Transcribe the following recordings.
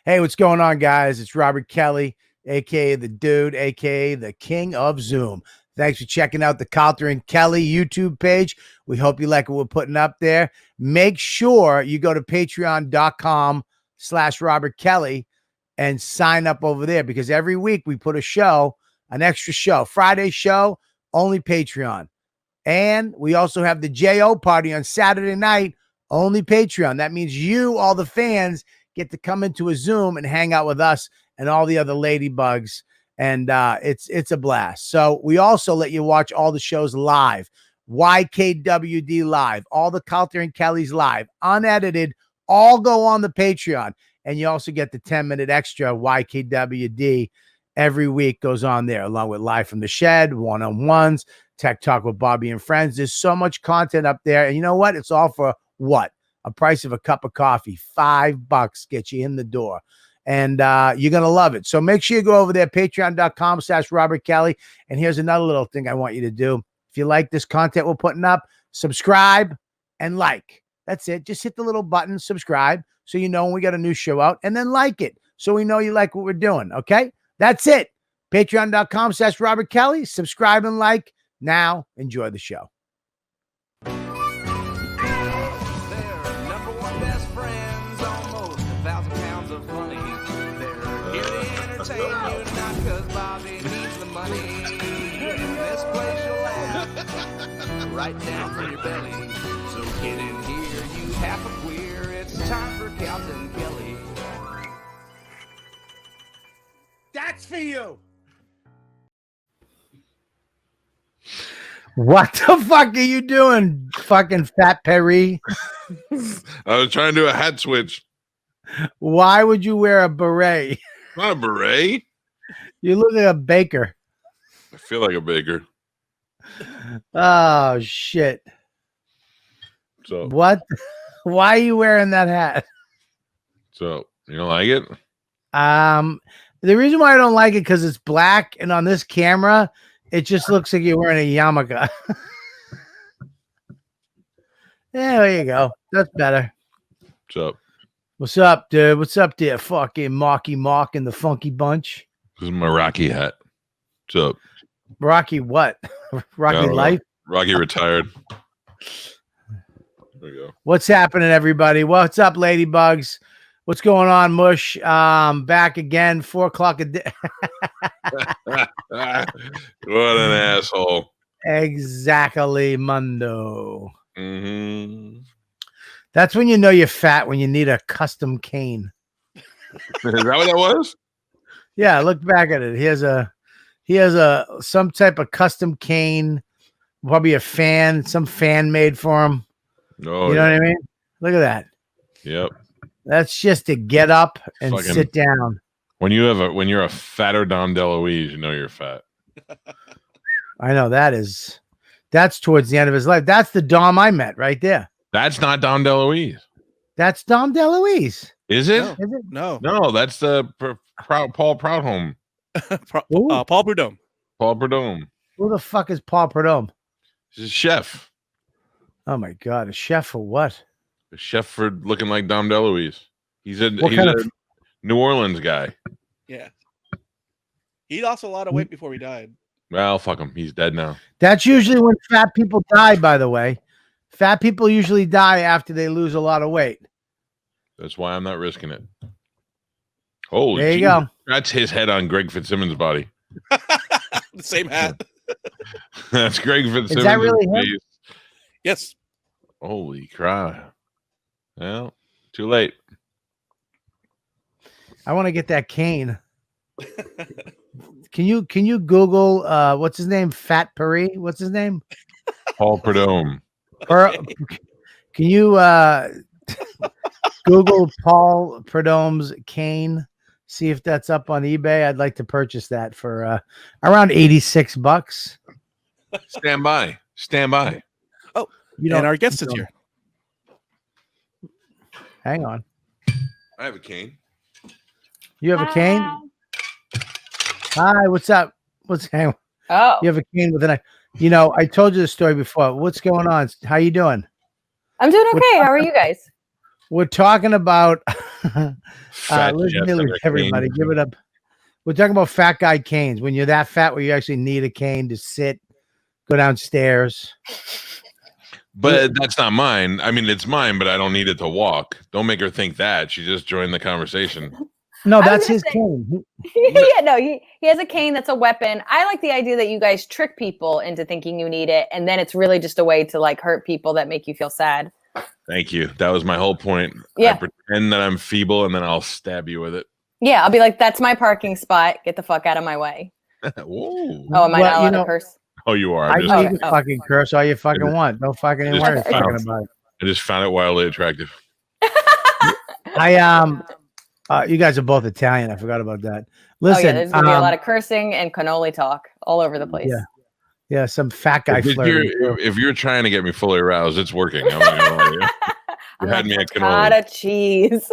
Hey, what's going on, guys? It's Robert Kelly, aka the Dude, aka the King of Zoom. Thanks for checking out the Calta and Kelly YouTube page. We hope you like what we're putting up there. Make sure you go to patreon.com/Robert Kelly and sign up over there, because every week we put a show, an extra show. Friday show, only Patreon. And we also have the JO party on Saturday night, only Patreon. That means you, all the fans, get to come into a Zoom and hang out with us and all the other ladybugs. And it's a blast. So we also let you watch all the shows live. YKWD live, all the Calta and Kelly's live, unedited, all go on the Patreon. And you also get the 10-minute extra YKWD every week goes on there, along with Live from the Shed, one-on-ones, Tech Talk with Bobby and Friends. There's so much content up there. And you know what? It's all for what? A price of a cup of coffee. $5 get you in the door. And you're going to love it. So make sure you go over there, patreon.com/Robert Kelly. And here's another little thing I want you to do. If you like this content we're putting up, subscribe and like. That's it. Just hit the little button, subscribe, so you know when we got a new show out, and then like it so we know you like what we're doing. Okay? That's it. Patreon.com/Robert Kelly. Subscribe and like. Now, enjoy the show. Right down from your belly. So get in here, you half a queer. It's time for Calta and Kelly. That's for you. What the fuck are you doing, fucking Fat Perry? I was trying to do a hat switch. Why would you wear a beret? Not a beret. You look like a baker. I feel like a baker. Oh shit. So what? Why are you wearing that hat? So you don't like it? The reason why I don't like it, because it's black, and on this camera it just looks like you're wearing a yarmulke. Yeah, there you go. That's better. What's up? What's up, dude? What's up there? Fucking Marky Mark and the Funky Bunch. This is my Rocky hat. What's up? Rocky what? Rocky Life? Rocky retired. There we go. What's happening, everybody? What's up, ladybugs? What's going on, Mush? Back again, 4 o'clock a day. What an asshole. Exactly, Mundo. Mm-hmm. That's when you know you're fat, when you need a custom cane. Is that what that was? Yeah, look back at it. He has some type of custom cane, probably a fan, some fan made for him. Oh, you know what I mean? Look at that. Yep. That's just to get up and fucking sit down. When you're a fatter Dom DeLuise, you know you're fat. I know that's towards the end of his life. That's the Dom I met right there. That's not Dom DeLuise. That's Dom DeLuise. Is it? No. Is it? No, that's the Paul Proudhome. Paul Prudhomme. Paul Prudhomme. Who the fuck is Paul Prudhomme? He's a chef. Oh my god, a chef for what? A chef for looking like Dom DeLuise. He's a New Orleans guy. Yeah. He lost a lot of weight before he died. Well, fuck him. He's dead now. That's usually when fat people die, by the way. Fat people usually die after they lose a lot of weight. That's why I'm not risking it. Holy there you go. That's his head on Greg Fitzsimmons' body. The same hat. That's Greg Fitzsimmons. Is that really him? Yes. Holy crap. Well, too late. I want to get that cane. Can you Google what's his name? Fat Paris? What's his name? Paul Prudhomme. Or can you Google Paul Prudhomme's cane? See if that's up on eBay. I'd like to purchase that for around $86. Stand by. Oh, and our guest is here. Hang on. I have a cane. You have a cane? Hi, what's up? Hang on. Oh, You have a cane with an. You know, I told you the story before. What's going on? How you doing? I'm doing okay. How are you guys? We're talking about Fat Liz Jets Miele, and a everybody, cane. give it up. We're talking about fat guy canes. When you're that fat where you actually need a cane to sit, go downstairs. But that's not mine. I mean, it's mine, but I don't need it to walk. Don't make her think that. She just joined the conversation. No, I was that's gonna his say- cane. Yeah, no, he has a cane that's a weapon. I like the idea that you guys trick people into thinking you need it, and then it's really just a way to like hurt people that make you feel sad. Thank you. That was my whole point. Yeah. I pretend that I'm feeble and then I'll stab you with it. Yeah, I'll be like, that's my parking spot. Get the fuck out of my way. Whoa. Oh, am I Well, not you allowed know- to curse? Oh, you are. I I just, know you Okay. can fucking curse all you fucking just- want. Don't fucking even just- worry Okay. fucking about it. I just found it wildly attractive. You guys are both Italian. I forgot about that. Oh Listen, yeah, there's gonna be a lot of cursing and cannoli talk all over the place. yeah, some fat guy flirting. If you're trying to get me fully aroused, it's working. I'm not gonna lie to you. I'm had like, me at cannoli. ricotta cheese.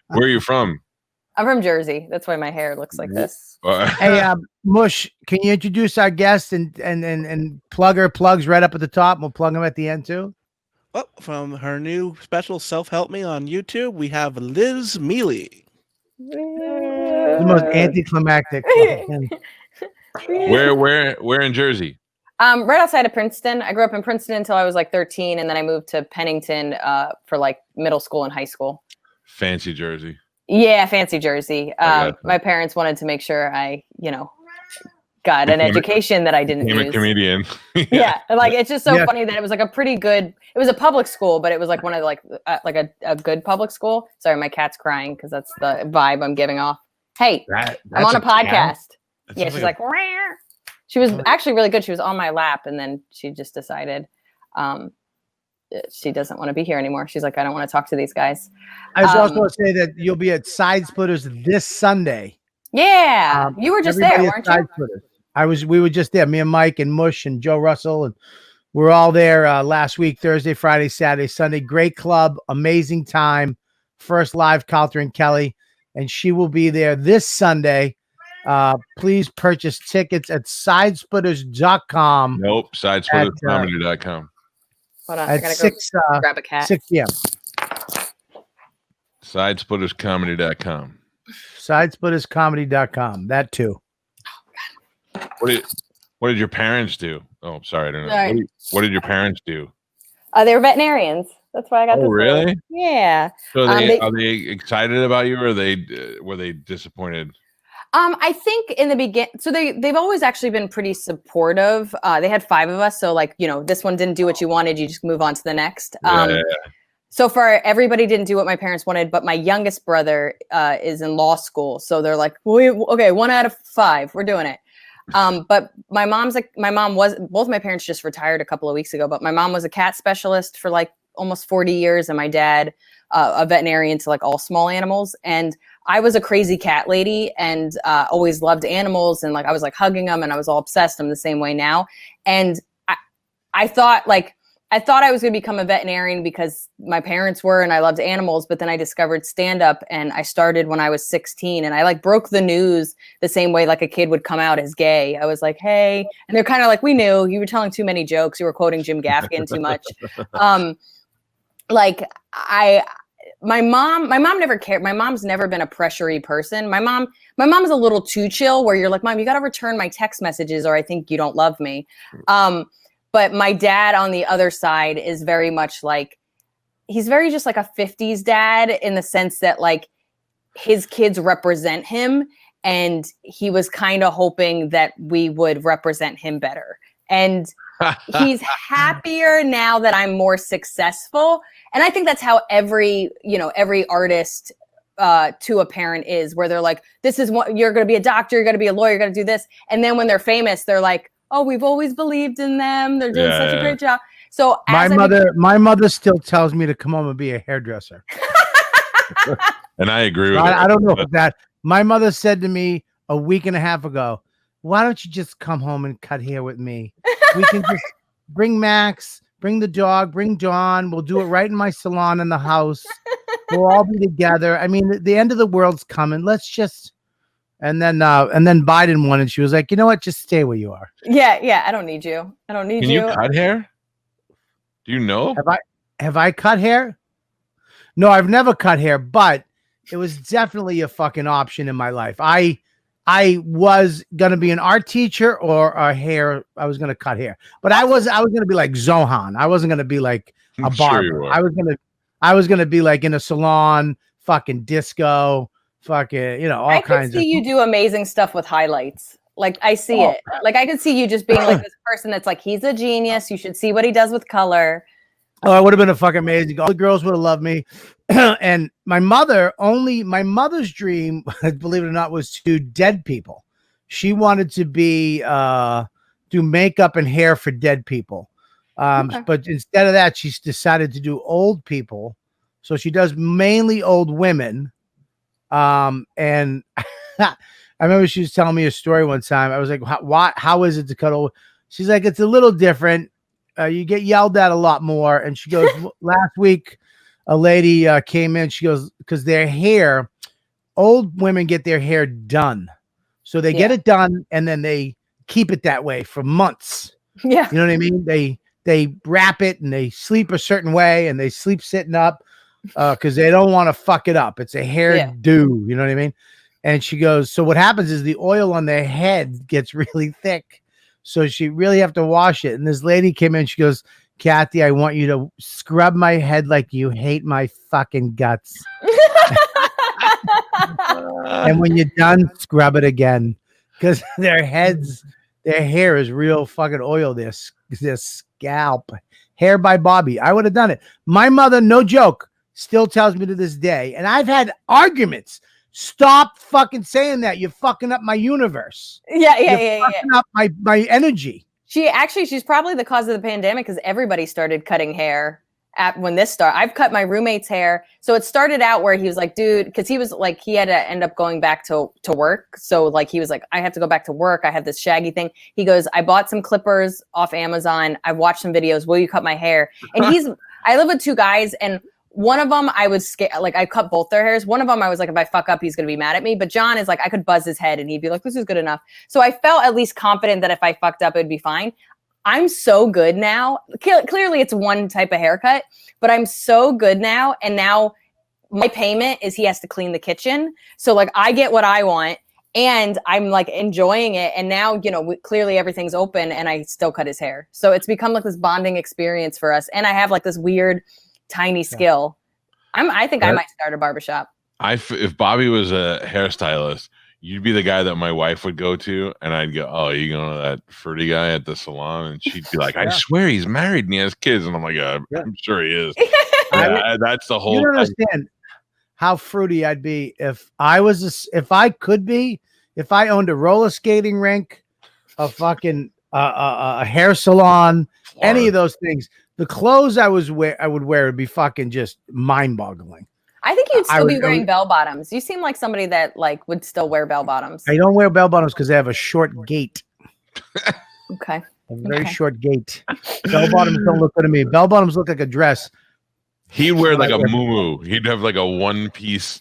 Where are you from? I'm from Jersey. That's why my hair looks like this. Hey, Mush, can you introduce our guest and plug her plugs right up at the top? We'll plug them at the end too. Well, from her new special Self-Help Me on YouTube, we have Liz Miele. The most anticlimactic. fucking- Where in Jersey? Right outside of Princeton. I grew up in Princeton until I was like 13, and then I moved to Pennington for like middle school and high school. Fancy Jersey. Yeah, fancy Jersey. gotcha. My parents wanted to make sure I, got an education that I didn't I'm a use. comedian. Yeah, like it's just so Yeah. funny that it was like a pretty good. It was a public school, but it was like one of a good public school. Sorry, my cat's crying because that's the vibe I'm giving off. Hey, I'm on a podcast. Yeah, she's like, "Rah." She was actually really good. She was on my lap, and then she just decided she doesn't want to be here anymore. She's like, I don't want to talk to these guys. I was also going to say that you'll be at Side Splitters this Sunday. Yeah, you were just there, Everybody at weren't Side you? Splitters. We were just there. Me and Mike and Mush and Joe Russell, and we're all there last week, Thursday, Friday, Saturday, Sunday. Great club, amazing time. First live Calta and Kelly, and she will be there this Sunday. Please purchase tickets at sidesplitters.com Nope. Sidesplitterscomedy.com. Hold on, I at gotta 6 go grab a cat. 6 p.m. Sidesplitterscomedy.com. Sidesplitterscomedy.com. That too. What did your parents do? Oh, sorry, I don't know. Sorry. What did your parents do? They were veterinarians. That's why I got Oh, this. really? Yeah. So they- are they excited about you, or were they disappointed? I think in the beginning, so they've always actually been pretty supportive. They had 5 of us, so like this one didn't do what you wanted, you just move on to the next. Yeah. So far, everybody didn't do what my parents wanted, but my youngest brother is in law school, so they're like, okay, 1 out of 5, we're doing it. But both my parents just retired a couple of weeks ago, but my mom was a cat specialist for like almost 40 years, and my dad a veterinarian to like all small animals. And I was a crazy cat lady and always loved animals, and like I was like hugging them, and I was all obsessed. I'm the same way now. And I thought I was going to become a veterinarian because my parents were, and I loved animals. But then I discovered stand-up, and I started when I was 16, and I like broke the news the same way like a kid would come out as gay. I was like, hey, and they're kind of like, we knew you were telling too many jokes. You were quoting Jim Gaffigan too much. My mom never cared. My mom's never been a pressury person. My mom is a little too chill where you're like, Mom, you got to return my text messages or I think you don't love me. But my dad on the other side is very much like, he's very just like a 50s dad in the sense that like his kids represent him, and he was kind of hoping that we would represent him better. And he's happier now that I'm more successful. And I think that's how every artist to a parent is, where they're like, this is what you're going to be, a doctor, you're going to be a lawyer, you're going to do this. And then when they're famous, they're like, oh, we've always believed in them. They're doing such a great job. So my mother still tells me to come home and be a hairdresser. And I agree with I don't know about that. My mother said to me a week and a half ago, why don't you just come home and cut hair with me? We can just bring Max, bring the dog, bring Dawn. We'll do it right in my salon in the house. We'll all be together. I mean, the end of the world's coming. Let's just. And then Biden won, and she was like, you know what? Just stay where you are. Yeah. I don't need you. I don't need Can you cut hair? Do you know? Have I cut hair? No, I've never cut hair, but it was definitely a fucking option in my life. I was gonna be an art teacher or a hair. I was gonna cut hair, but I was gonna be like Zohan. I wasn't gonna be like a I'm sure you barber. were. I was gonna be like in a salon, fucking disco, fucking, all I kinds could see of. you do amazing stuff with highlights. Like I see it. Like I could see you just being like this person that's like, he's a genius. You should see what he does with color. Oh, I would have been a fucking amazing. All the girls would have loved me. And my mother's dream, believe it or not, was to dead people. She wanted to be do makeup and hair for dead people. Okay. But instead of that, she's decided to do old people. So she does mainly old women. And I remember she was telling me a story one time. I was like, how is it to cut old? She's like, it's a little different. You get yelled at a lot more. And she goes, last week, a lady came in. She goes, because their hair, old women get their hair done. So they get it done and then they keep it that way for months. Yeah. You know what I mean? They wrap it and they sleep a certain way and they sleep sitting up because they don't want to fuck it up. It's a hair do. You know what I mean? And she goes, so what happens is the oil on their head gets really thick. So she really have to wash it. And this lady came in. She goes, Kathy, I want you to scrub my head like you hate my fucking guts. And when you're done, scrub it again. Because their hair is real fucking oil. Their scalp. Hair by Bobby. I would have done it. My mother, no joke, still tells me to this day. And I've had arguments. Stop fucking saying that. You're fucking up my universe. Yeah. You're fucking up my energy. She's probably the cause of the pandemic because everybody started cutting hair when this started. I've cut my roommate's hair. So it started out where he was like, dude, because he was like, he had to end up going back to work. So like, he was like, I have to go back to work. I have this shaggy thing. He goes, I bought some clippers off Amazon. I've watched some videos. Will you cut my hair? And I live with two guys, and one of them I was scared, like I cut both their hairs. One of them I was like, if I fuck up, he's going to be mad at me. But John is like, I could buzz his head and he'd be like, this is good enough. So I felt at least confident that if I fucked up, it'd be fine. I'm so good now. Clearly it's one type of haircut, but I'm so good now. And now my payment is he has to clean the kitchen. So like I get what I want and I'm like enjoying it. And now, clearly everything's open and I still cut his hair. So it's become like this bonding experience for us. And I have like this weird tiny skill. I think I might start a barbershop. If Bobby was a hairstylist, you'd be the guy that my wife would go to, and I'd go, "Oh, you going to that fruity guy at the salon?" And she'd be like, "I swear he's married and he has kids." And I'm like, "I'm sure he is." That's the whole. You don't understand how fruity I'd be if I owned a roller skating rink, a fucking a hair salon, any of those things. The clothes I would wear would be fucking just mind-boggling. I think you'd still be wearing bell bottoms. You seem like somebody that like would still wear bell bottoms. I don't wear bell bottoms because I have a short gait. Okay. A very short gait. Bell bottoms don't look good to me. Bell bottoms look like a dress. He'd wear like a muumuu. He'd have like a one piece,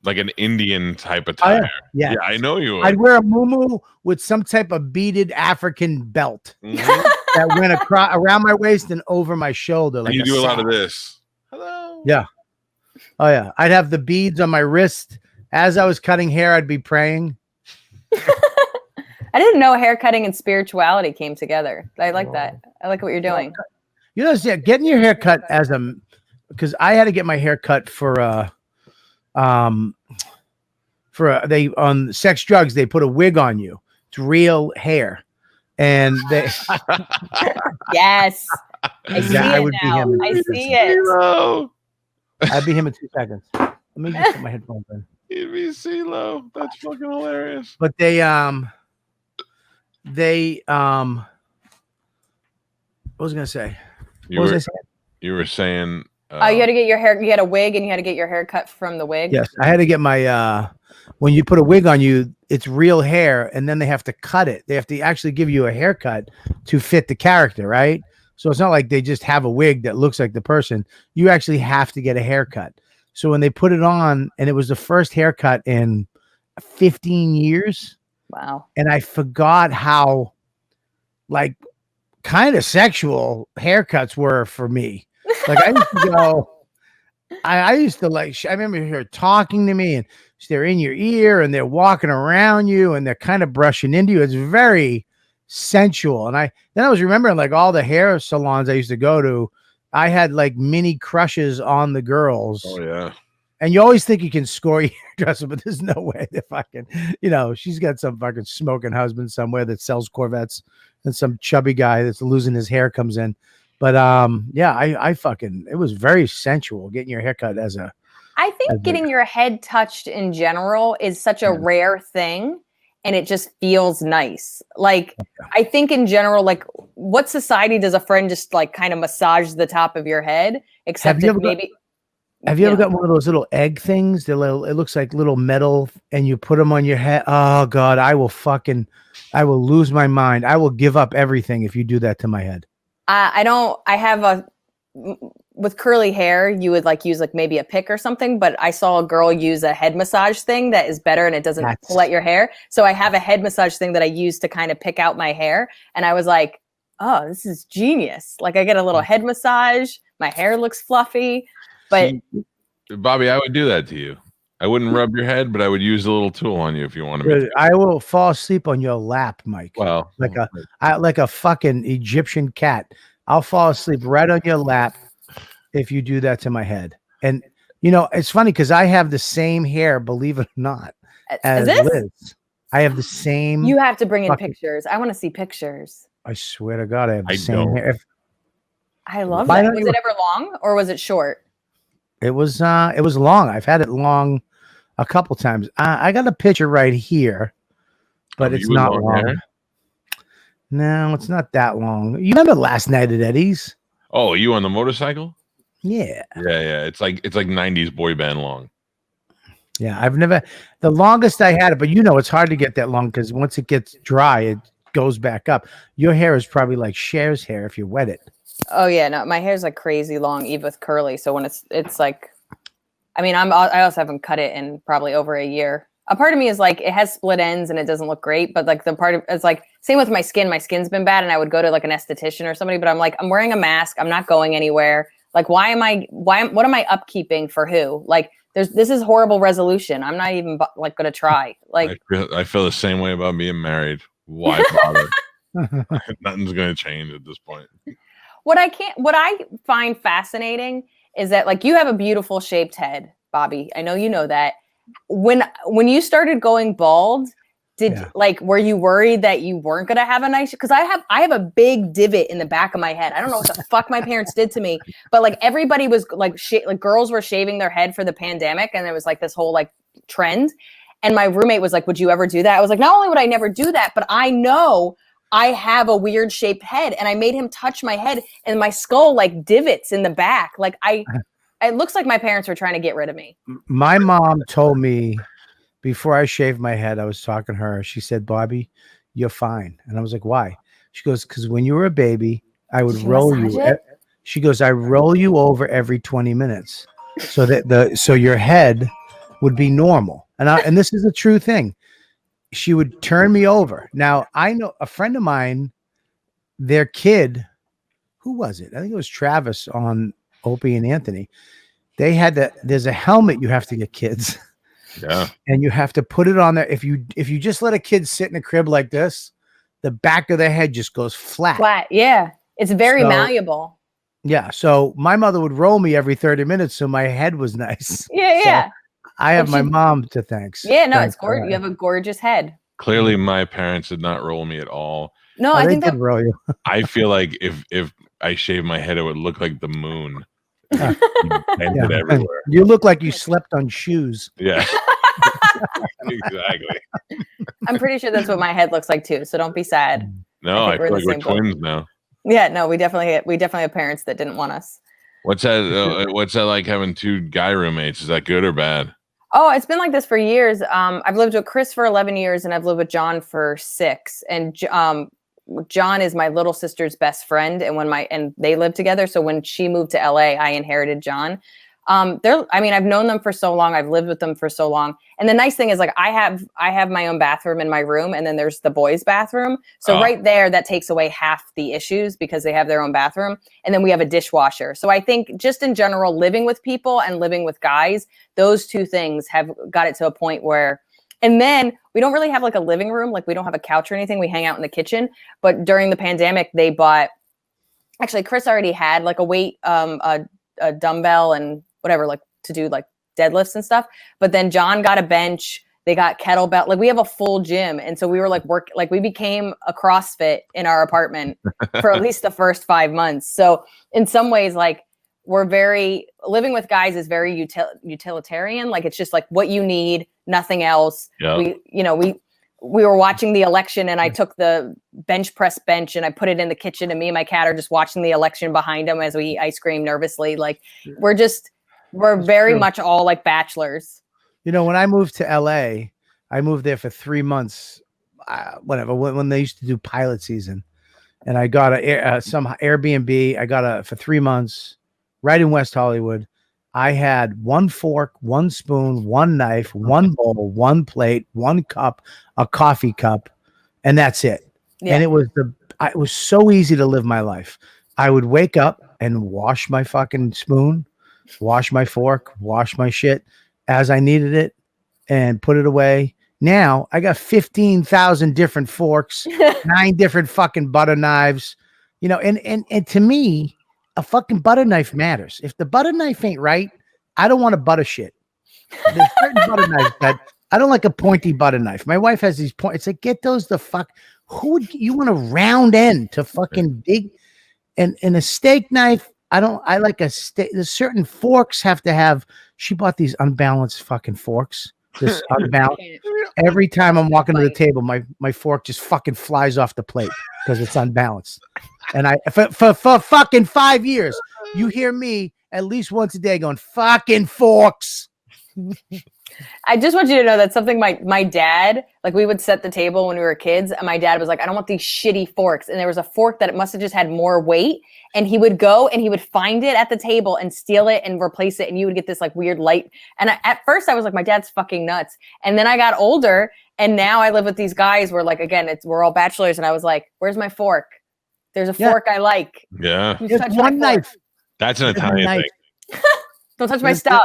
like an Indian type attire. Yeah, I know you would. I'd wear a muumuu with some type of beaded African belt that went around my waist and over my shoulder. Like you do a lot of this. Hello. Yeah. Oh yeah. I'd have the beads on my wrist. As I was cutting hair, I'd be praying. I didn't know haircutting and spirituality came together. I like that. I like what you're doing. You know, getting your hair cut because I had to get my hair cut on sex drugs. They put a wig on you. It's real hair. And they yes. I see it now. I see it. I'd be him in 2 seconds. Let me just put my headphones in. You'd be CeeLo. That's fucking hilarious. But what was I gonna say? You were saying you had to get your hair. You had a wig, and you had to get your hair cut from the wig. Yes, I had to get my. When you put a wig on you, it's real hair, and then they have to cut it. They have to actually give you a haircut to fit the character, right? So it's not like they just have a wig that looks like the person. You actually have to get a haircut. So when they put it on, and it was the first haircut in 15 years. Wow. And I forgot how, like, kind of sexual haircuts were for me. Like I used to go, I used to I remember her talking to me and they're in your ear and they're walking around you and they're kind of brushing into you. It's very sensual. And then I was remembering like all the hair salons I used to go to. I had like mini crushes on the girls. Oh yeah. And you always think you can score your hairdresser, but there's no way they're fucking, she's got some fucking smoking husband somewhere that sells Corvettes and some chubby guy that's losing his hair comes in. But yeah, I fucking, it was very sensual getting your haircut I think getting your head touched in general is such a rare thing and it just feels nice. Like, I think in general, like what society does a friend just like kind of massage the top of your head, except if maybe. Have you ever got one of those little egg things? It looks like little metal and you put them on your head. Oh God, I will lose my mind. I will give up everything if you do that to my head. With curly hair, you would like use like maybe a pick or something, but I saw a girl use a head massage thing that is better and it doesn't pull at your hair. So I have a head massage thing that I use to kind of pick out my hair. And I was like, oh, this is genius. Like I get a little head massage. My hair looks fluffy. But Bobby, I would do that to you. I wouldn't rub your head, but I would use a little tool on you if you wanted me to. I will fall asleep on your lap, Mike. Well, like a fucking Egyptian cat. I'll fall asleep right on your lap if you do that to my head. And it's funny because I have the same hair, believe it or not, as Liz. I have the same. You have to bring in pictures. I want to see pictures. I swear to God, I have the same hair. I love that. Was it ever long or was it short? It was long. I've had it long a couple times. I got a picture right here, but it's not long. Hair? No, it's not that long. You remember last night at Eddie's? Oh, you on the motorcycle? Yeah. Yeah. It's like 90s boy band long. Yeah, the longest I had it, but it's hard to get that long because once it gets dry, it goes back up. Your hair is probably like Cher's hair if you wet it. Oh yeah, no, my hair's like crazy long, even with curly. So when it's like, I mean, I also haven't cut it in probably over a year. A part of me is like, it has split ends and it doesn't look great, but like the part of it's like same with my skin. My skin's been bad, and I would go to like an esthetician or somebody, but I'm like, I'm wearing a mask. I'm not going anywhere. Like, what am I upkeeping for who? Like, this is horrible resolution. I'm not even like going to try. Like, I feel the same way about being married. Why bother? Nothing's going to change at this point. What I find fascinating is that like you have a beautiful shaped head, Bobby. I know you know that. When you started going bald, were you worried that you weren't gonna have a nice? Because I have a big divot in the back of my head. I don't know what the fuck my parents did to me, but like everybody was like girls were shaving their head for the pandemic, and there was like this whole like trend. And my roommate was like, "Would you ever do that?" I was like, "Not only would I never do that, but I know I have a weird shaped head." And I made him touch my head, and my skull like divots in the back. Like it looks like my parents were trying to get rid of me. My mom told me before I shaved my head, I was talking to her. She said, "Bobby, you're fine." And I was like, "Why?" She goes, "Because when you were a baby, I would roll you." She goes, "I roll you over every 20 minutes so that so your head would be normal." And this is a true thing. She would turn me over. Now, I know a friend of mine, their kid, who was it? I think it was Travis on Opie and Anthony. They had there's a helmet you have to get kids. Yeah. And you have to put it on there. If you just let a kid sit in a crib like this, the back of their head just goes flat. Flat, yeah. It's very malleable. Yeah. So my mother would roll me every 30 minutes so my head was nice. Yeah. I have my mom to thank. Yeah, no, it's gorgeous. You have a gorgeous head. Clearly, my parents did not roll me at all. No, I think that roll you. I feel like if I shaved my head, it would look like the moon. Everywhere. You look like you slept on shoes. Yeah. Exactly. I'm pretty sure that's what my head looks like too. So don't be sad. No, I feel like we're twins now. Yeah, no, we definitely have parents that didn't want us. What's that like having two guy roommates? Is that good or bad? Oh, it's been like this for years. I've lived with Chris for 11 years and I've lived with John for 6. And John is my little sister's best friend. And they live together. So when she moved to LA, I inherited John. I've known them for so long. I've lived with them for so long. And the nice thing is, like, I have my own bathroom in my room, and then there's the boys' bathroom. So right there, that takes away half the issues because they have their own bathroom. And then we have a dishwasher. So I think just in general, living with people and living with guys, those two things have got it to a point where, and then we don't really have like a living room. Like, we don't have a couch or anything. We hang out in the kitchen. But during the pandemic, they bought, actually, Chris already had like a weight, a dumbbell and whatever, like to do like deadlifts and stuff. But then John got a bench. They got kettlebell. Like, we have a full gym. And so we were like we became a CrossFit in our apartment for at least the first 5 months. So in some ways, like, living with guys is very utilitarian. Like, it's just like what you need, nothing else. Yep. We were watching the election, and I took the bench press bench and I put it in the kitchen, and me and my cat are just watching the election behind him as we eat ice cream nervously. Like, we're very much all like bachelors. When I moved to LA, I moved there for 3 months, when they used to do pilot season, and I got some Airbnb. I got for 3 months right in West Hollywood. I had one fork, one spoon, one knife, one bowl, one plate, one cup, a coffee cup, and that's it. Yeah. And it was so easy to live my life. I would wake up and wash my fucking spoon, wash my fork, wash my shit as I needed it, and put it away. Now I got 15,000 different forks, 9 different fucking butter knives, and to me, a fucking butter knife matters. If the butter knife ain't right, I don't want to butter shit. There's certain butter knives that I don't like a pointy butter knife. My wife has these points. It's like, get those the fuck. You want a round end to fucking dig? And a steak knife, I like a steak. There's certain forks have to have. She bought these unbalanced fucking forks. This unbalanced. Every time I'm walking to the table, my fork just fucking flies off the plate because it's unbalanced. And for fucking 5 years, you hear me at least once a day going, fucking forks. I just want you to know that's something my dad, like, we would set the table when we were kids, and my dad was like, I don't want these shitty forks. And there was a fork that it must have just had more weight, and he would go and he would find it at the table and steal it and replace it, and you would get this like weird light. And at first I was like, my dad's fucking nuts. And then I got older, and now I live with these guys where, like, again, we're all bachelors, and I was like, where's my fork? There's a fork I like. Yeah. There's one knife. That's an Italian thing. Don't touch my stuff.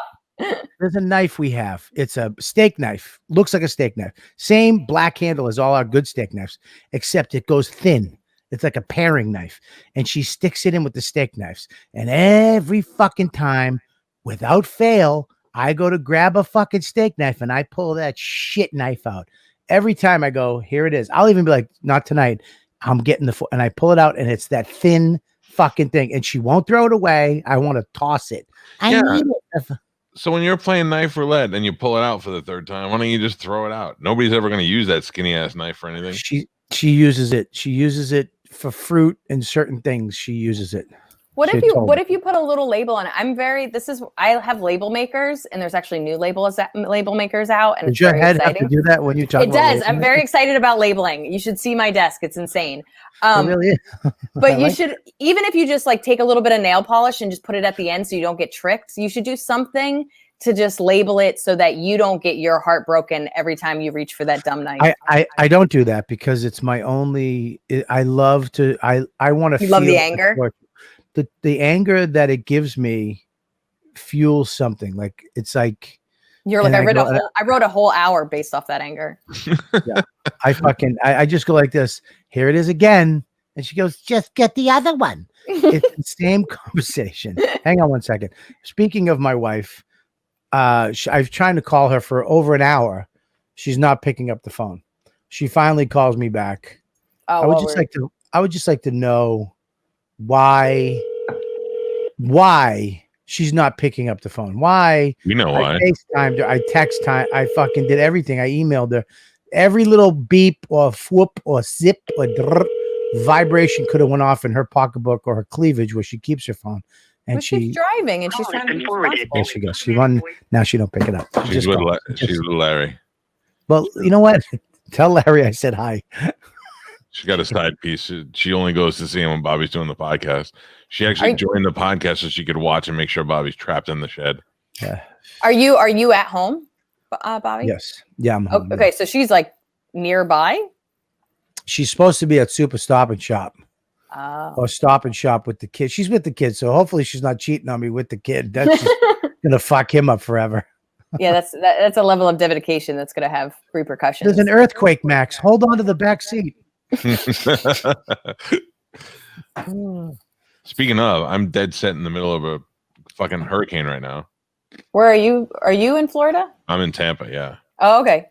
There's a knife we have. It's a steak knife. Looks like a steak knife. Same black handle as all our good steak knives, except it goes thin. It's like a paring knife. And she sticks it in with the steak knives. And every fucking time, without fail, I go to grab a fucking steak knife and I pull that shit knife out. Every time I go, here it is. I'll even be like, not tonight. I'm getting and I pull it out, and it's that thin fucking thing. And she won't throw it away. I want to toss it. I need it. So when you're playing knife roulette and you pull it out for the third time, why don't you just throw it out? Nobody's ever going to use that skinny ass knife for anything. She uses it. She uses it for fruit and certain things. She uses it. What if you put a little label on it? I have label makers, and there's actually new label makers out, and does your head exciting. Have to do that when you talk? It does. I'm very excited about labeling. You should see my desk. It's insane. It really is. But you should, even if you just like take a little bit of nail polish and just put it at the end so you don't get tricked, you should do something to just label it so that you don't get your heart broken every time you reach for that dumb knife. I don't do that because it's my only. I love to. I want to. You love the anger. The anger that it gives me fuels something. Like, it's like you're like, I wrote a whole hour based off that anger. Yeah. I just go like this. Here it is again. And she goes, just get the other one. It's the same conversation. Hang on one second. Speaking of my wife, I've trying to call her for over an hour. She's not picking up the phone. She finally calls me back. I would just like to know why she's not picking up the phone. Why? You know why. I FaceTimed her. I text time. I fucking did everything. I emailed her. Every little beep or whoop or zip or vibration could have went off in her pocketbook or her cleavage where she keeps her phone. And she's driving and she's trying to be responsible. There she goes. She run. Now she don't pick it up. She's with Larry. Well, you know what? Tell Larry I said hi. She got a side piece. She only goes to see him when Bobby's doing the podcast. She actually joined the podcast so she could watch and make sure Bobby's trapped in the shed. Are you at home, Bobby? Yes. Yeah, I'm home. Okay, so she's like nearby. She's supposed to be at Super Stop and Shop. Oh. Or Stop and Shop with the kid. She's with the kid, so hopefully she's not cheating on me with the kid. That's just gonna fuck him up forever. Yeah, that's a level of dedication that's gonna have repercussions. There's an earthquake, Max. Hold on to the back seat. Speaking of, I'm dead set in the middle of a fucking hurricane right now. Where are you? Are you in Florida? I'm in Tampa, yeah. Oh, okay.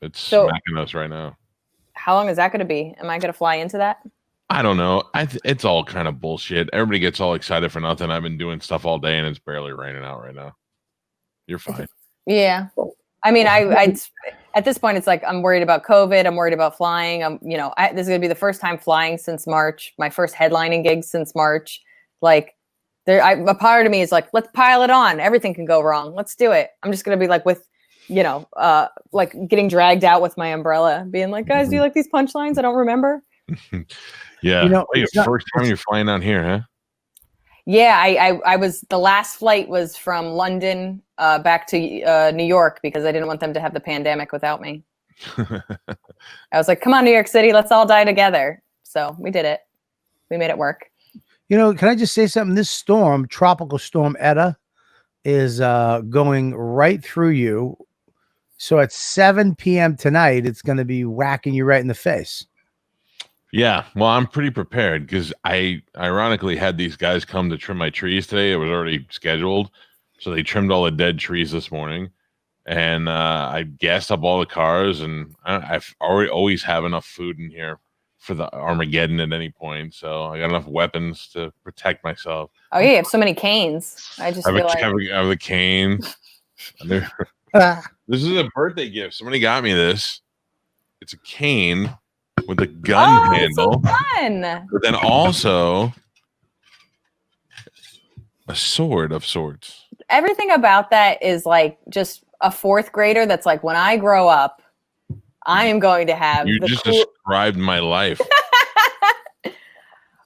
It's smacking us right now. How long is that going to be? Am I going to fly into that? I don't know. It's all kind of bullshit. Everybody gets all excited for nothing. I've been doing stuff all day and it's barely raining out right now. You're fine. Yeah. I mean, I at this point, it's like I'm worried about COVID. I'm worried about flying. This is going to be the first time flying since March. My first headlining gig since March. Like, a part of me is like, let's pile it on. Everything can go wrong. Let's do it. I'm just going to be like with, like getting dragged out with my umbrella, being like, guys, do you like these punchlines? I don't remember. Yeah. First time you're flying down here, huh? Yeah, I was, the last flight was from London back to New York because I didn't want them to have the pandemic without me. I was like, come on, New York City, let's all die together. So we did it. We made it work. Can I just say something? This storm, Tropical Storm Eta, is going right through you. So at 7 p.m. tonight, it's going to be whacking you right in the face. Yeah, well, I'm pretty prepared because I ironically had these guys come to trim my trees today. It was already scheduled. So they trimmed all the dead trees this morning. And I gassed up all the cars. And I've always have enough food in here for the Armageddon at any point. So I got enough weapons to protect myself. Oh, yeah, you have so many canes. I just feel like... I have a cane. This is a birthday gift. Somebody got me this. It's a cane with a gun handle. So fun. But then also a sword of sorts. Everything about that is like just a fourth grader that's like, when I grow up, I am going to have described my life.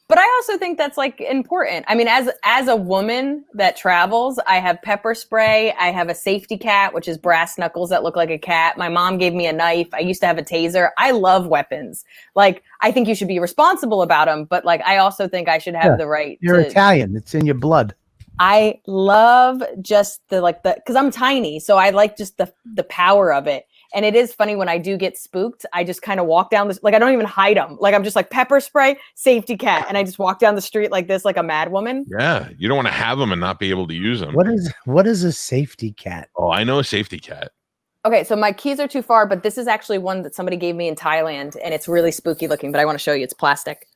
But I also think that's like important. I mean, as a woman that travels, I have pepper spray. I have a safety cat, which is brass knuckles that look like a cat. My mom gave me a knife. I used to have a taser. I love weapons. Like, I think you should be responsible about them. But like, I also think I should have the right. You're Italian. It's in your blood. I love just because I'm tiny. So I like just the power of it. And it is funny when I do get spooked, I just kind of walk down this, like I don't even hide them. Like I'm just like pepper spray, safety cat. And I just walk down the street like this, like a mad woman. Yeah. You don't want to have them and not be able to use them. What is a safety cat? Oh, I know a safety cat. Okay. So my keys are too far, but this is actually one that somebody gave me in Thailand and it's really spooky looking, but I want to show you. It's plastic.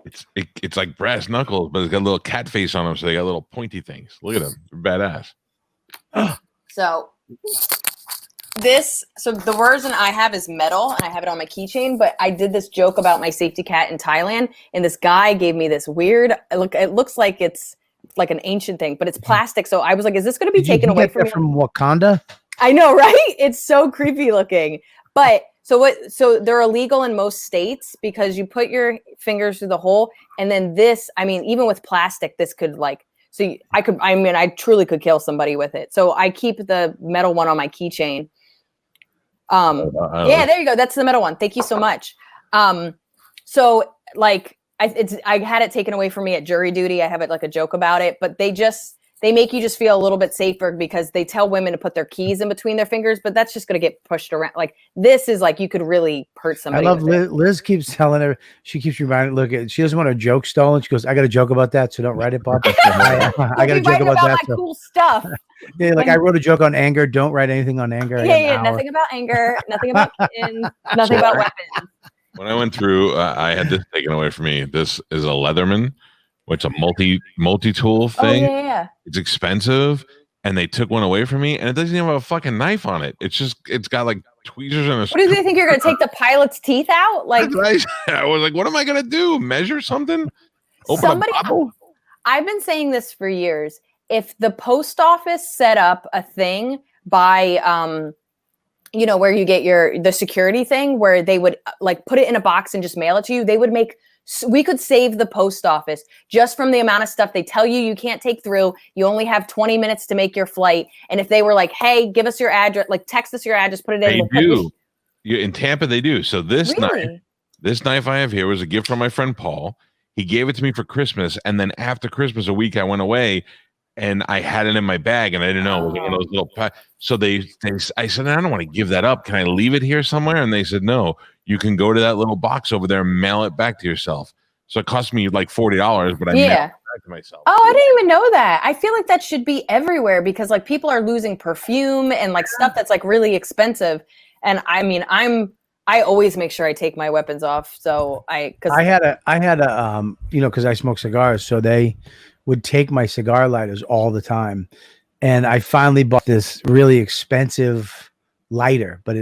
It's like brass knuckles, but it's got a little cat face on them. So they got little pointy things. Look at them. They're badass. So the version I have is metal and I have it on my keychain, but I did this joke about my safety cat in Thailand and this guy gave me this weird it looks like it's like an ancient thing, but it's plastic. So I was like, is this going to be taken away from me? From Wakanda? I know, right? It's so creepy looking. But so they're illegal in most states because you put your fingers through the hole and then this, I mean, even with plastic, this could I truly could kill somebody with it. So I keep the metal one on my keychain. Yeah, there you go. That's the metal one. Thank you so much. So like I had it taken away from me at jury duty. I have it like a joke about it, but they make you just feel a little bit safer because they tell women to put their keys in between their fingers, but that's just going to get pushed around. Like this is like, you could really hurt somebody. I love Liz keeps telling her, she keeps reminding, she doesn't want her joke stolen. She goes, I got a joke about that. So don't write it, Bob. I got a joke about that. My cool stuff. Yeah, like I wrote a joke on anger. Don't write anything on anger. Yeah, nothing about anger, nothing about kittens, nothing about weapons. When I went through, I had this taken away from me. This is a Leatherman, which is a multi-tool thing. Oh, yeah. It's expensive, and they took one away from me, and it doesn't even have a fucking knife on it. It's got like tweezers and a. What do they think you're going to take the pilot's teeth out? Like I was like, what am I going to do? Measure something? Open a bottle? I've been saying this for years. If the post office set up a thing by, where you get the security thing, where they would like put it in a box and just mail it to you. They would we could save the post office just from the amount of stuff they tell you can't take through. You only have 20 minutes to make your flight. And if they were like, hey, give us your address, like text us your address, put it in. They do. In Tampa, they do. So this knife I have here was a gift from my friend Paul. He gave it to me for Christmas. And then after Christmas, a week, I went away and I had it in my bag and I didn't know it was one of those little so I said, I don't want to give that up. Can I leave it here somewhere? And they said, no, you can go to that little box over there and mail it back to yourself. So it cost me like $40, but I mailed it back to myself. Oh, I didn't even know that. I feel like that should be everywhere because like people are losing perfume and like stuff that's like really expensive. And I mean, I always make sure I take my weapons off. So I had a because I smoke cigars, so they would take my cigar lighters all the time. And I finally bought this really expensive lighter, but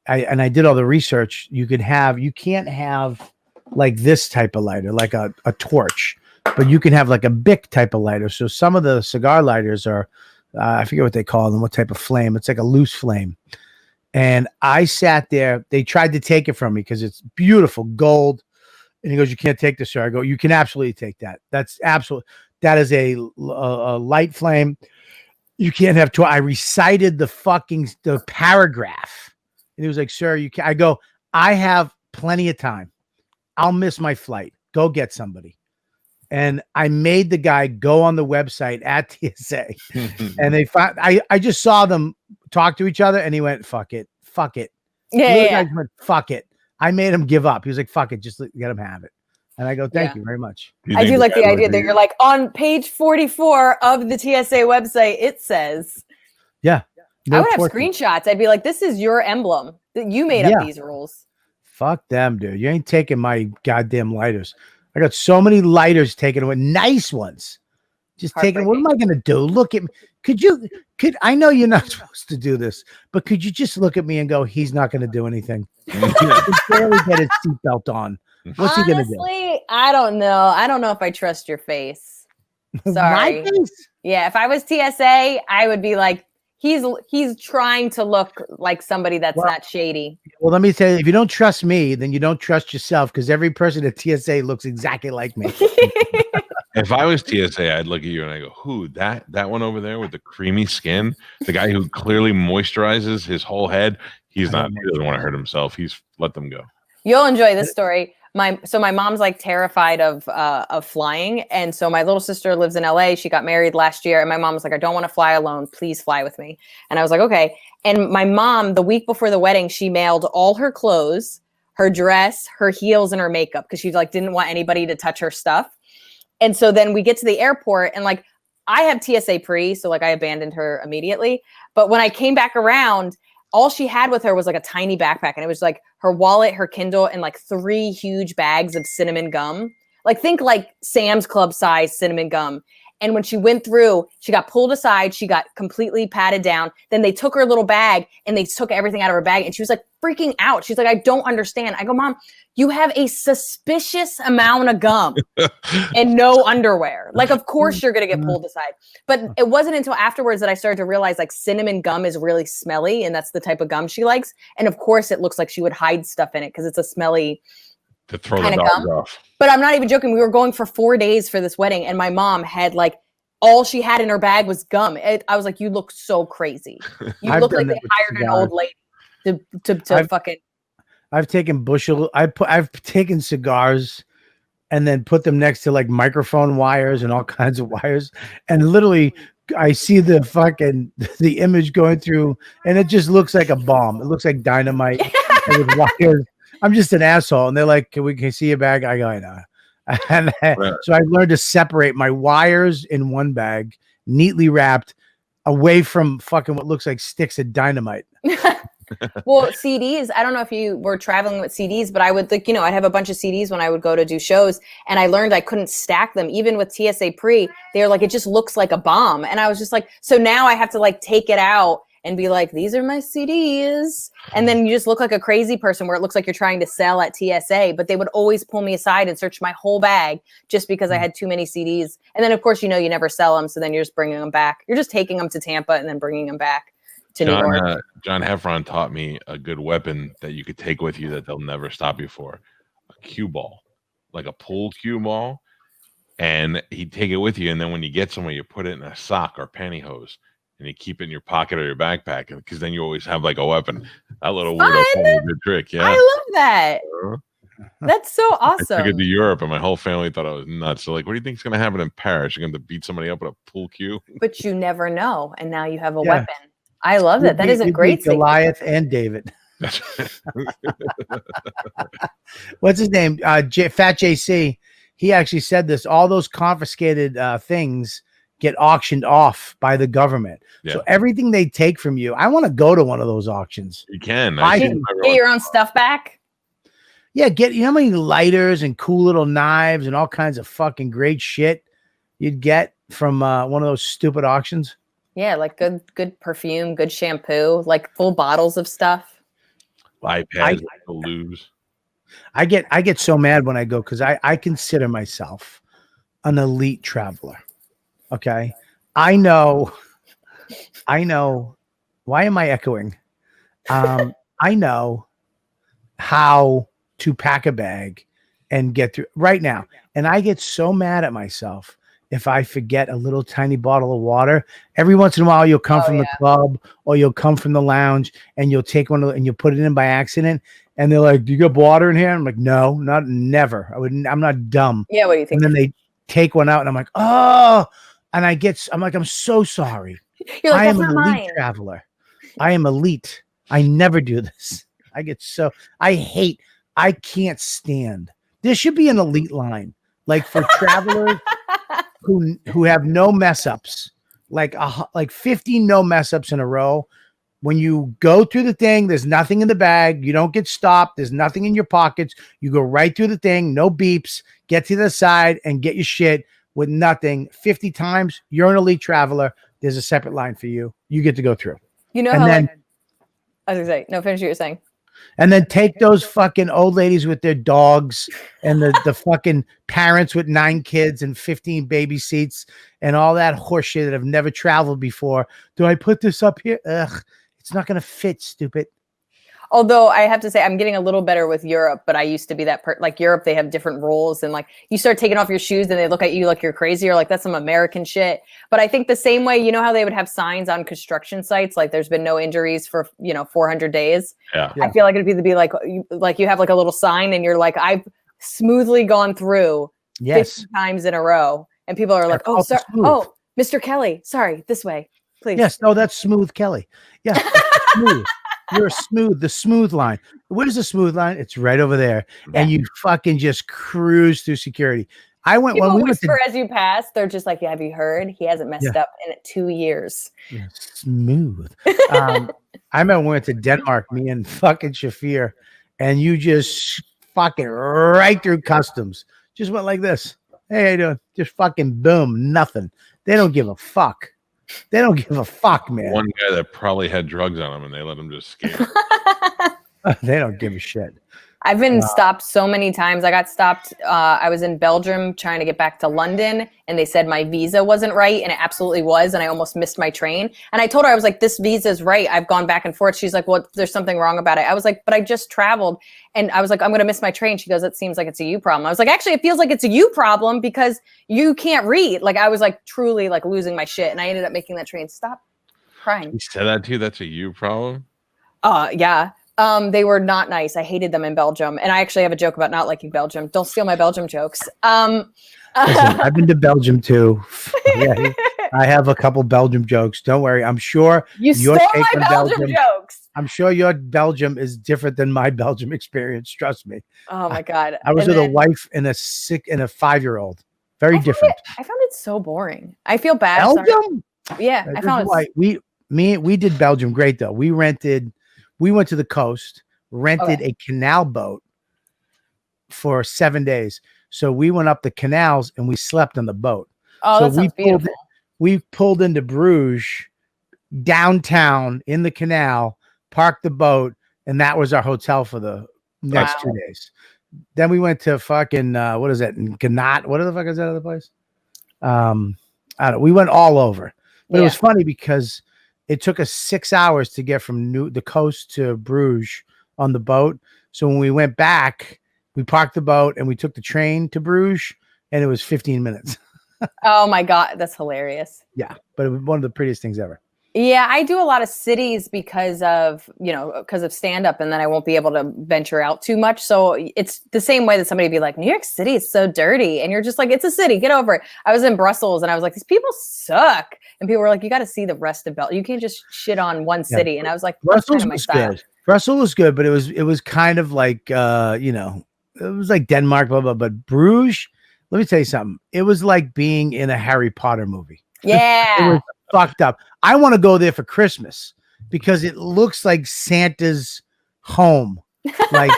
I did all the research. You can't have like this type of lighter, like a torch, but you can have like a Bic type of lighter. So some of the cigar lighters are, I forget what they call them, what type of flame. It's like a loose flame. And I sat there, they tried to take it from me because it's beautiful gold. And he goes, you can't take this, sir. I go, you can absolutely take that. That is a light flame. You can't have I recited the paragraph. And he was like, sir, you can't. I go, I have plenty of time. I'll miss my flight. Go get somebody. And I made the guy go on the website at TSA. And I just saw them talk to each other and he went, fuck it. Yeah. Went, fuck it. I made him give up. He was like, fuck it. Just let him have it. And I go, thank you very much. I do like the idea that you're like on page 44 of the TSA website. It says, yeah, I would have screenshots. I'd be like, this is your emblem that you made up these rules. Fuck them, dude. You ain't taking my goddamn lighters. I got so many lighters taken away. Nice ones. Just taking. What am I going to do? Look at me. I know you're not supposed to do this, but could you just look at me and go, he's not going to do anything. He can barely get his seatbelt on. What's he gonna do? I don't know. I don't know if I trust your face. Sorry. My face? Yeah, if I was TSA, I would be like, he's trying to look like somebody that's not shady. Well, let me tell you, if you don't trust me, then you don't trust yourself because every person at TSA looks exactly like me. If I was TSA, I'd look at you and I go, who, that one over there with the creamy skin, the guy who clearly moisturizes his whole head, he doesn't want to hurt himself. Let them go. You'll enjoy this story. My mom's like terrified of flying. And so my little sister lives in LA. She got married last year. And my mom was like, I don't want to fly alone. Please fly with me. And I was like, okay. And my mom, the week before the wedding, she mailed all her clothes, her dress, her heels, and her makeup because she like didn't want anybody to touch her stuff. And so then we get to the airport and like I have TSA pre, so like I abandoned her immediately. But when I came back around, all she had with her was like a tiny backpack. And it was like her wallet, her Kindle, and like 3 huge bags of cinnamon gum. Like think like Sam's Club size cinnamon gum. And when she went through, she got pulled aside. She got completely patted down. Then they took her little bag and they took everything out of her bag. And she was like freaking out. She's like, I don't understand. I go, Mom, you have a suspicious amount of gum and no underwear. Like, of course you're going to get pulled aside. But it wasn't until afterwards that I started to realize like cinnamon gum is really smelly. And that's the type of gum she likes. And of course it looks like she would hide stuff in it because it's a smelly to throw the dogs off. But I'm not even joking. We were going for 4 days for this wedding. And my mom had like, all she had in her bag was gum. I was like, you look so crazy. You look like they hired an old lady to fucking. I've taken I've taken cigars and then put them next to like microphone wires and all kinds of wires. And literally I see the image going through and it just looks like a bomb. It looks like dynamite and with wires. I'm just an asshole. And they're like, can we see your bag? I go, I know. And so I learned to separate my wires in one bag, neatly wrapped, away from fucking what looks like sticks of dynamite. Well, CDs, I don't know if you were traveling with CDs, but I would like, I'd have a bunch of CDs when I would go to do shows and I learned I couldn't stack them. Even with TSA pre, they're like, it just looks like a bomb. And I was just like, so now I have to like take it out and be like, these are my CDs. And then you just look like a crazy person where it looks like you're trying to sell at TSA, but they would always pull me aside and search my whole bag just because I had too many CDs. And then of course, you never sell them. So then you're just bringing them back. You're just taking them to Tampa and then bringing them back. to New York. John Heffron taught me a good weapon that you could take with you that they'll never stop you for. A cue ball, like a pool cue ball. And he'd take it with you. And then when you get somewhere, you put it in a sock or pantyhose and you keep it in your pocket or your backpack. Because then you always have like a weapon. That little weirdo told me a good trick. Yeah. I love that. That's so awesome. I took it to Europe and my whole family thought I was nuts. So like, what do you think is going to happen in Paris? You're going to beat somebody up with a pool cue? But you never know. And now you have a weapon. I love that. That is a great thing. Goliath and David. What's his name? Fat JC. He actually said this. All those confiscated things get auctioned off by the government. Yeah. So everything they take from you, I want to go to one of those auctions. You can. Get your own stuff back. Yeah, you know how many lighters and cool little knives and all kinds of fucking great shit you'd get from one of those stupid auctions? Yeah, like good perfume, good shampoo, like full bottles of stuff. iPads to lose. I get so mad when I go because I consider myself an elite traveler. Okay. I know. Why am I echoing? I know how to pack a bag and get through right now. And I get so mad at myself if I forget a little tiny bottle of water. Every once in a while, you'll come from the club or you'll come from the lounge and you'll take one and you'll put it in by accident. And they're like, "Do you got water in here?" I'm like, "No, never. I'm not dumb." Yeah, what do you think? And then they take one out and I'm like, "Oh," and I'm so sorry. You're like, I am an elite traveler. I am elite. I never do this. I can't stand. There should be an elite line, like for travelers who have no mess ups, like 50 no mess ups in a row. When you go through the thing, there's nothing in the bag. You don't get stopped. There's nothing in your pockets. You go right through the thing, no beeps, get to the side and get your shit with nothing. 50 times, you're an elite traveler. There's a separate line for you. You get to go through. You know, and how then, I was gonna say, no, finish what you're saying. And then take those fucking old ladies with their dogs and the fucking parents with 9 kids and 15 baby seats and all that horseshit that have never traveled before. Do I put this up here? Ugh. It's not going to fit, stupid. Although I have to say I'm getting a little better with Europe, but I used to be that like Europe, they have different rules and like you start taking off your shoes and they look at you like you're crazy or like that's some American shit. But I think the same way, you know how they would have signs on construction sites like there's been no injuries for 400 days. Yeah. I feel like it'd be like you have like a little sign and you're like I've smoothly gone through 50 times in a row and people are like, "Oh, sorry. Oh, Mr. Kelly, sorry, this way." Please. Yes, no, that's Smooth Kelly. Yeah, smooth. You're the smooth line. Where's the smooth line? It's right over there. Yeah. And you fucking just cruise through security. People when we whisper as you pass. They're just like, "Have you heard? He hasn't messed up in 2 years." Yeah, smooth. I remember we went to Denmark, me and fucking Shafir, and you just fucking right through customs. Just went like this. "Hey, how you doing?" Just fucking boom, nothing. They don't give a fuck. They don't give a fuck, man. One guy that probably had drugs on him and they let him just skate. They don't give a shit. I've been stopped so many times. I got stopped. I was in Belgium trying to get back to London and they said my visa wasn't right and it absolutely was. And I almost missed my train. And I told her, I was like, "This visa's right. I've gone back and forth." She's like, "Well, there's something wrong about it." I was like, "But I just traveled." And I was like, "I'm going to miss my train." She goes, "It seems like it's a you problem." I was like, "Actually, it feels like it's a you problem because you can't read." Like I was like truly like losing my shit. And I ended up making that train stop crying. He said that to you? That's a you problem? Yeah. They were not nice. I hated them in Belgium. And I actually have a joke about not liking Belgium. Don't steal my Belgium jokes. Listen, I've been to Belgium too. Yeah, I have a couple Belgium jokes. Don't worry. I'm sure you stole my Belgium jokes. I'm sure your Belgium is different than my Belgium experience. Trust me. Oh my God. I was with a wife and a 5-year-old. Very different. I found it so boring. I feel bad. Belgium? Sorry. Yeah. I found it. We did Belgium great though. We went to the coast, rented a canal boat for 7 days. So we went up the canals and we slept on the boat. Oh, so that sounds beautiful. We pulled into Bruges, downtown in the canal, parked the boat, and that was our hotel for the next 2 days. Then we went to fucking what is that? Gnat? What the fuck is that other place? I don't know. We went all over. But it was funny because it took us 6 hours to get from the coast to Bruges on the boat. So when we went back, we parked the boat and we took the train to Bruges, and it was 15 minutes. Oh my God, that's hilarious. Yeah, but it was one of the prettiest things ever. Yeah, I do a lot of cities because of stand up, and then I won't be able to venture out too much. So it's the same way that somebody would be like, New York City is so dirty. And you're just like, it's a city, get over it. I was in Brussels and I was like, these people suck. And people were like, you got to see the rest of Belgium. You can't just shit on one city. And I was like, Brussels was good. Brussels was good, but it was kind of like, it was like Denmark, blah, blah, but Bruges, let me tell you something. It was like being in a Harry Potter movie. Yeah. It was fucked up. I want to go there for Christmas because it looks like Santa's home. Like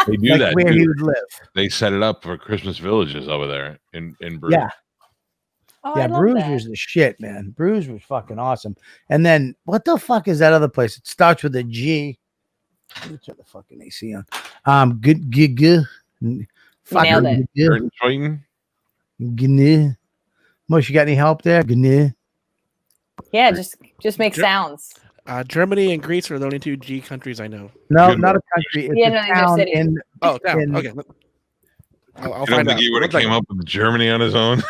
they do like that where he would live. They set it up for Christmas villages over there in Bruges. Yeah. Oh, yeah, Bruges was the shit, man. Bruges was fucking awesome. And then what the fuck is that other place? It starts with a G. Let me turn the fucking AC on. Good. Nailed it. Mush, you got any help there? Yeah, just make sounds. Germany and Greece are the only 2 G countries I know. No, not a country. It's a town city. Town. Okay. I'll find out. He would have came up with Germany on his own.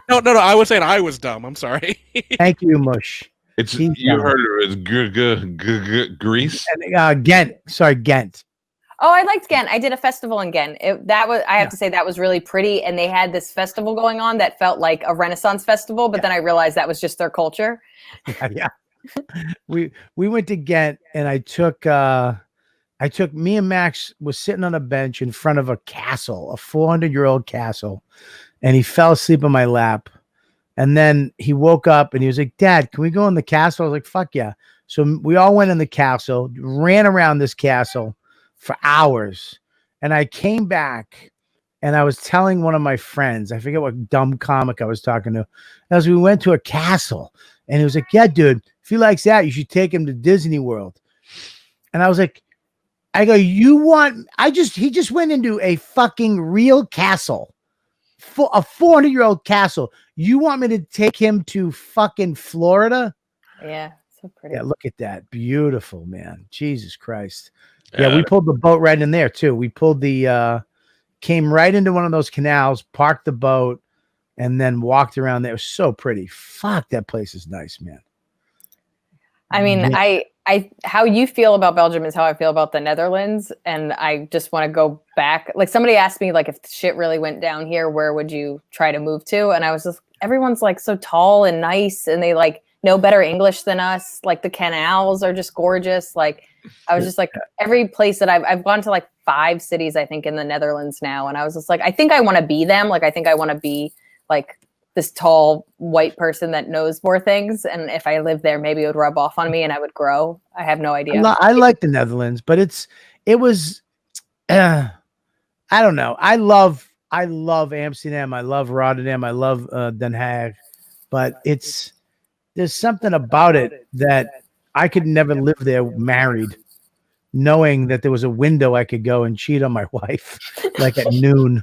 No. I was saying I was dumb. I'm sorry. Thank you, Mush. You heard it. Greece. And, Ghent. Sorry, Ghent. Oh, I liked Ghent. I did a festival in Ghent. I have to say that was really pretty. And they had this festival going on that felt like a Renaissance festival, but then I realized that was just their culture. Yeah. We went to Ghent, and I took me and Max was sitting on a bench in front of a castle, a 400-year-old castle, and he fell asleep on my lap. And then he woke up and he was like, Dad, can we go in the castle? I was like, fuck yeah. So we all went in the castle, ran around this castle for hours. And I came back and I was telling one of my friends, I forget what dumb comic I was talking to, as we went to a castle. And he was like, yeah, dude, if he likes that, you should take him to Disney World. And I was like, he just went into a fucking real castle, a 400-year-old castle. You want me to take him to fucking Florida? Yeah, so pretty. Yeah, look at that. Beautiful, man. Jesus Christ. Yeah, we pulled the boat right in there too. We pulled came right into one of those canals, parked the boat, and then walked around there. It was so pretty. Fuck, that place is nice, man. I mean, yeah. How you feel about Belgium is how I feel about the Netherlands. And I just want to go back. Like somebody asked me, like, if shit really went down here, where would you try to move to? And I was just, everyone's like so tall and nice, and they like know better English than us. Like the canals are just gorgeous. Like I was just like, every place that I've gone to like 5 cities, I think, in the Netherlands now. And I was just like, I think I want to be them. Like, I think I want to be like this tall white person that knows more things. And if I lived there, maybe it would rub off on me and I would grow. I have no idea. I like the Netherlands, but it was, I don't know. I love Amsterdam. I love Rotterdam. I love Den Haag, but there's something about it that I could never live there married, knowing that there was a window I could go and cheat on my wife, like at noon.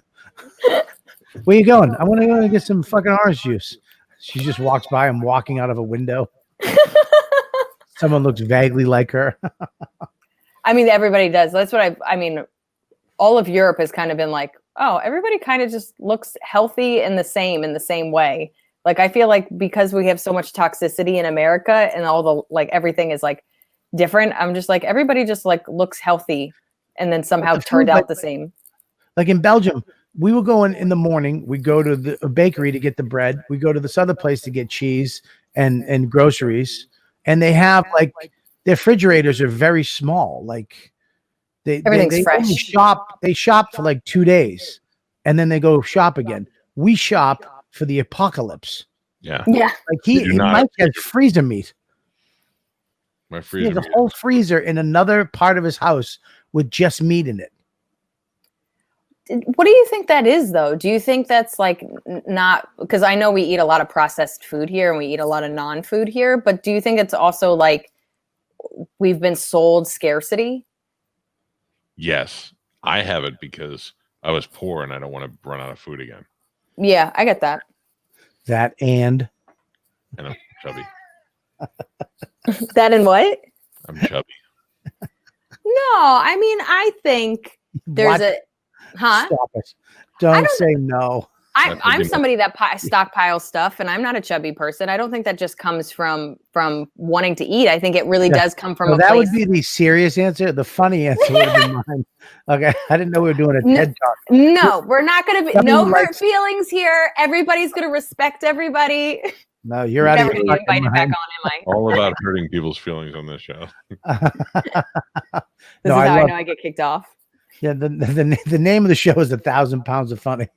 Where you going? I want to go and get some fucking orange juice. She just walks by. I'm walking out of a window. Someone looks vaguely like her. I mean, everybody does. That's what I mean, all of Europe has kind of been like, oh, everybody kind of just looks healthy and the same way. Like, I feel like because we have so much toxicity in America and all the, like, everything is like different. I'm just like, everybody just like looks healthy and then somehow turned out the same. Like in Belgium, we were going in the morning. We go to the bakery to get the bread. We go to this other place to get cheese and groceries. And they have like, their refrigerators are very small. Like everything's fresh. They shop for like 2 days and then they go shop again. We shop for the apocalypse. Yeah. Like he might have freezer meat. My freezer. He has a whole freezer in another part of his house with just meat in it. What do you think that is, though? Do you think that's like not, because I know we eat a lot of processed food here and we eat a lot of non-food here, but do you think it's also like we've been sold scarcity? Yes, I have it because I was poor and I don't want to run out of food again. Yeah, I get that. That and I'm chubby. That and what? I'm chubby. No, I mean, I think there's What? huh? Stop it. Don't say no. I'm somebody that stockpiles stuff, and I'm not a chubby person. I don't think that just comes from wanting to eat. I think it really does come from So a that place. would be the serious answer. The funny answer would have been mine. Okay, I didn't know we were doing a TED talk. No, we're not going to be. Somebody No hurt likes- feelings here. Everybody's going to respect everybody. No, you're out of Never your going to be fucking invited back mind. on, am I? All about hurting people's feelings on this show. This is how I know I get kicked off. Yeah, the name of the show is 1,000 Pounds of Funny.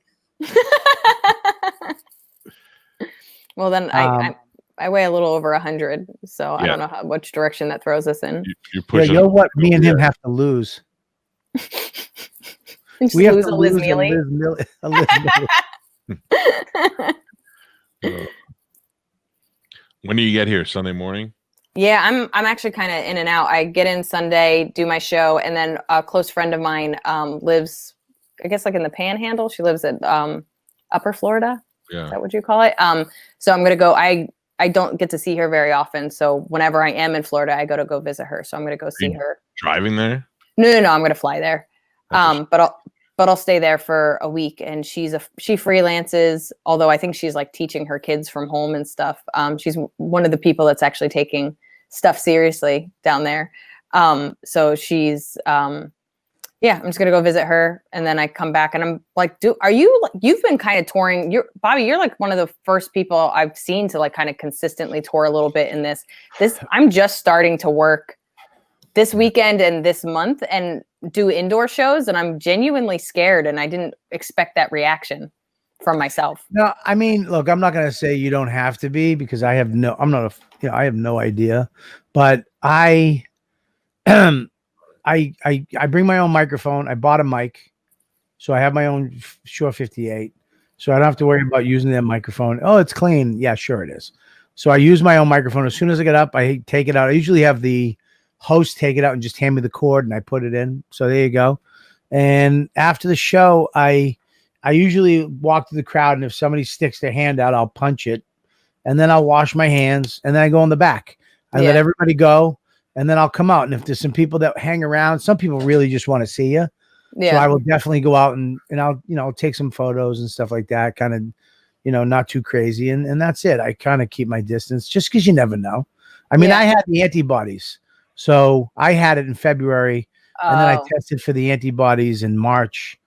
Well, then I weigh a little over 100, so I Yeah. don't know which direction that throws us in. You Yeah, push you know what? Me and him have to lose. Just We have lose to a Liz lose Miele. a Liz Miele. When do you get here? Sunday morning? Yeah, I'm actually kind of in and out. I get in Sunday, do my show, and then a close friend of mine lives, I guess, like in the Panhandle. She lives at Upper Florida. Yeah. Is that what you call it? So I'm gonna go. I don't get to see her very often. So whenever I am in Florida, I go visit her. So I'm gonna go see her. Driving there? No, I'm gonna fly there. But I'll stay there for a week. And she freelances. Although I think she's like teaching her kids from home and stuff. She's one of the people that's actually taking stuff seriously down there. So she's I'm just gonna go visit her, and then I come back, and I'm like, you've been kind of touring? Bobby, you're like one of the first people I've seen to like kind of consistently tour a little bit in this. I'm just starting to work this weekend and this month and do indoor shows, and I'm genuinely scared, and I didn't expect that reaction from myself. No, I mean, look, I'm not going to say you don't have to be, because I have no idea, but I bring my own microphone. I bought a mic, so I have my own Shure 58, so I don't have to worry about using that microphone. Oh, it's clean. Yeah, sure it is. So I use my own microphone. As soon as I get up, I take it out. I usually have the host take it out and just hand me the cord, and I put it in. So there you go. And after the show, I usually walk to the crowd, and if somebody sticks their hand out, I'll punch it, and then I'll wash my hands, and then I go in the back. I let everybody go, and then I'll come out. And if there's some people that hang around, some people really just want to see you. Yeah. So I will definitely go out and I'll take some photos and stuff like that, kind of, not too crazy. And that's it. I kind of keep my distance just because you never know. I mean, I had the antibodies. So I had it in February, and then I tested for the antibodies in March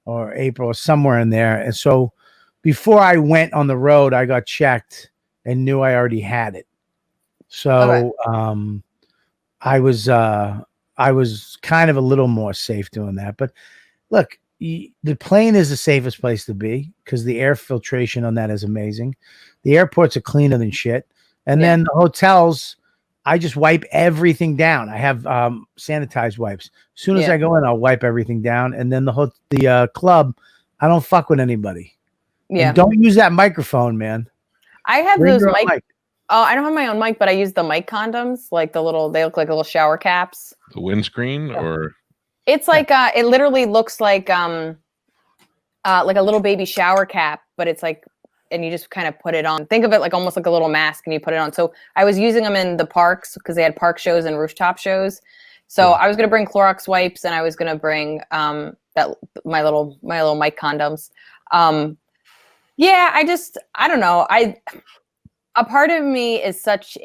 or April or somewhere in there. And so before I went on the road, I got checked and knew I already had it. So I was kind of a little more safe doing that. But look, the plane is the safest place to be because the air filtration on that is amazing. The airports are cleaner than shit. And then the hotels, I just wipe everything down. I have sanitized wipes. As soon as I go in, I'll wipe everything down. And then the club, I don't fuck with anybody. Yeah. And don't use that microphone, man. I have those mic. Oh, I don't have my own mic, but I use the mic condoms, like they look like little shower caps. The windscreen, or it's like it literally looks like a little baby shower cap, but it's like, and you just kind of put it on. Think of it like almost like a little mask, and you put it on. So I was using them in the parks because they had park shows and rooftop shows. So I was gonna bring Clorox wipes, and I was gonna bring my little mic condoms. I don't know. A part of me is such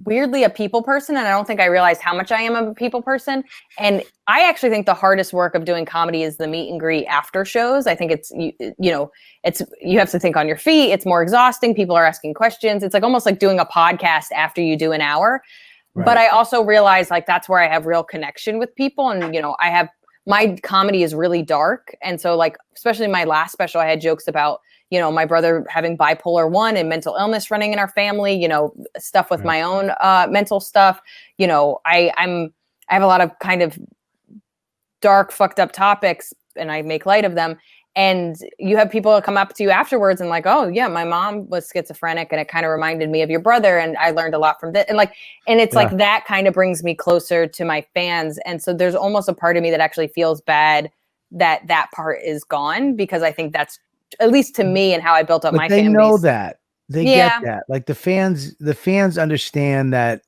weirdly a people person, and I don't think I realize how much I am a people person. And I actually think the hardest work of doing comedy is the meet and greet after shows. I think it's you have to think on your feet. It's more exhausting. People are asking questions. It's like almost like doing a podcast after you do an hour. Right. But I also realize like that's where I have real connection with people, and my comedy is really dark, and so like especially my last special, I had jokes about my brother having bipolar 1 and mental illness running in our family, stuff with my own mental stuff. I have a lot of kind of dark, fucked up topics, and I make light of them. And you have people come up to you afterwards and like, oh yeah, my mom was schizophrenic, and it kind of reminded me of your brother, and I learned a lot from that. And it's like that kind of brings me closer to my fans. And so there's almost a part of me that actually feels bad that part is gone, because I think that's, at least to me and how I built up my family. They know that. They Yeah. get that. Like the fans understand that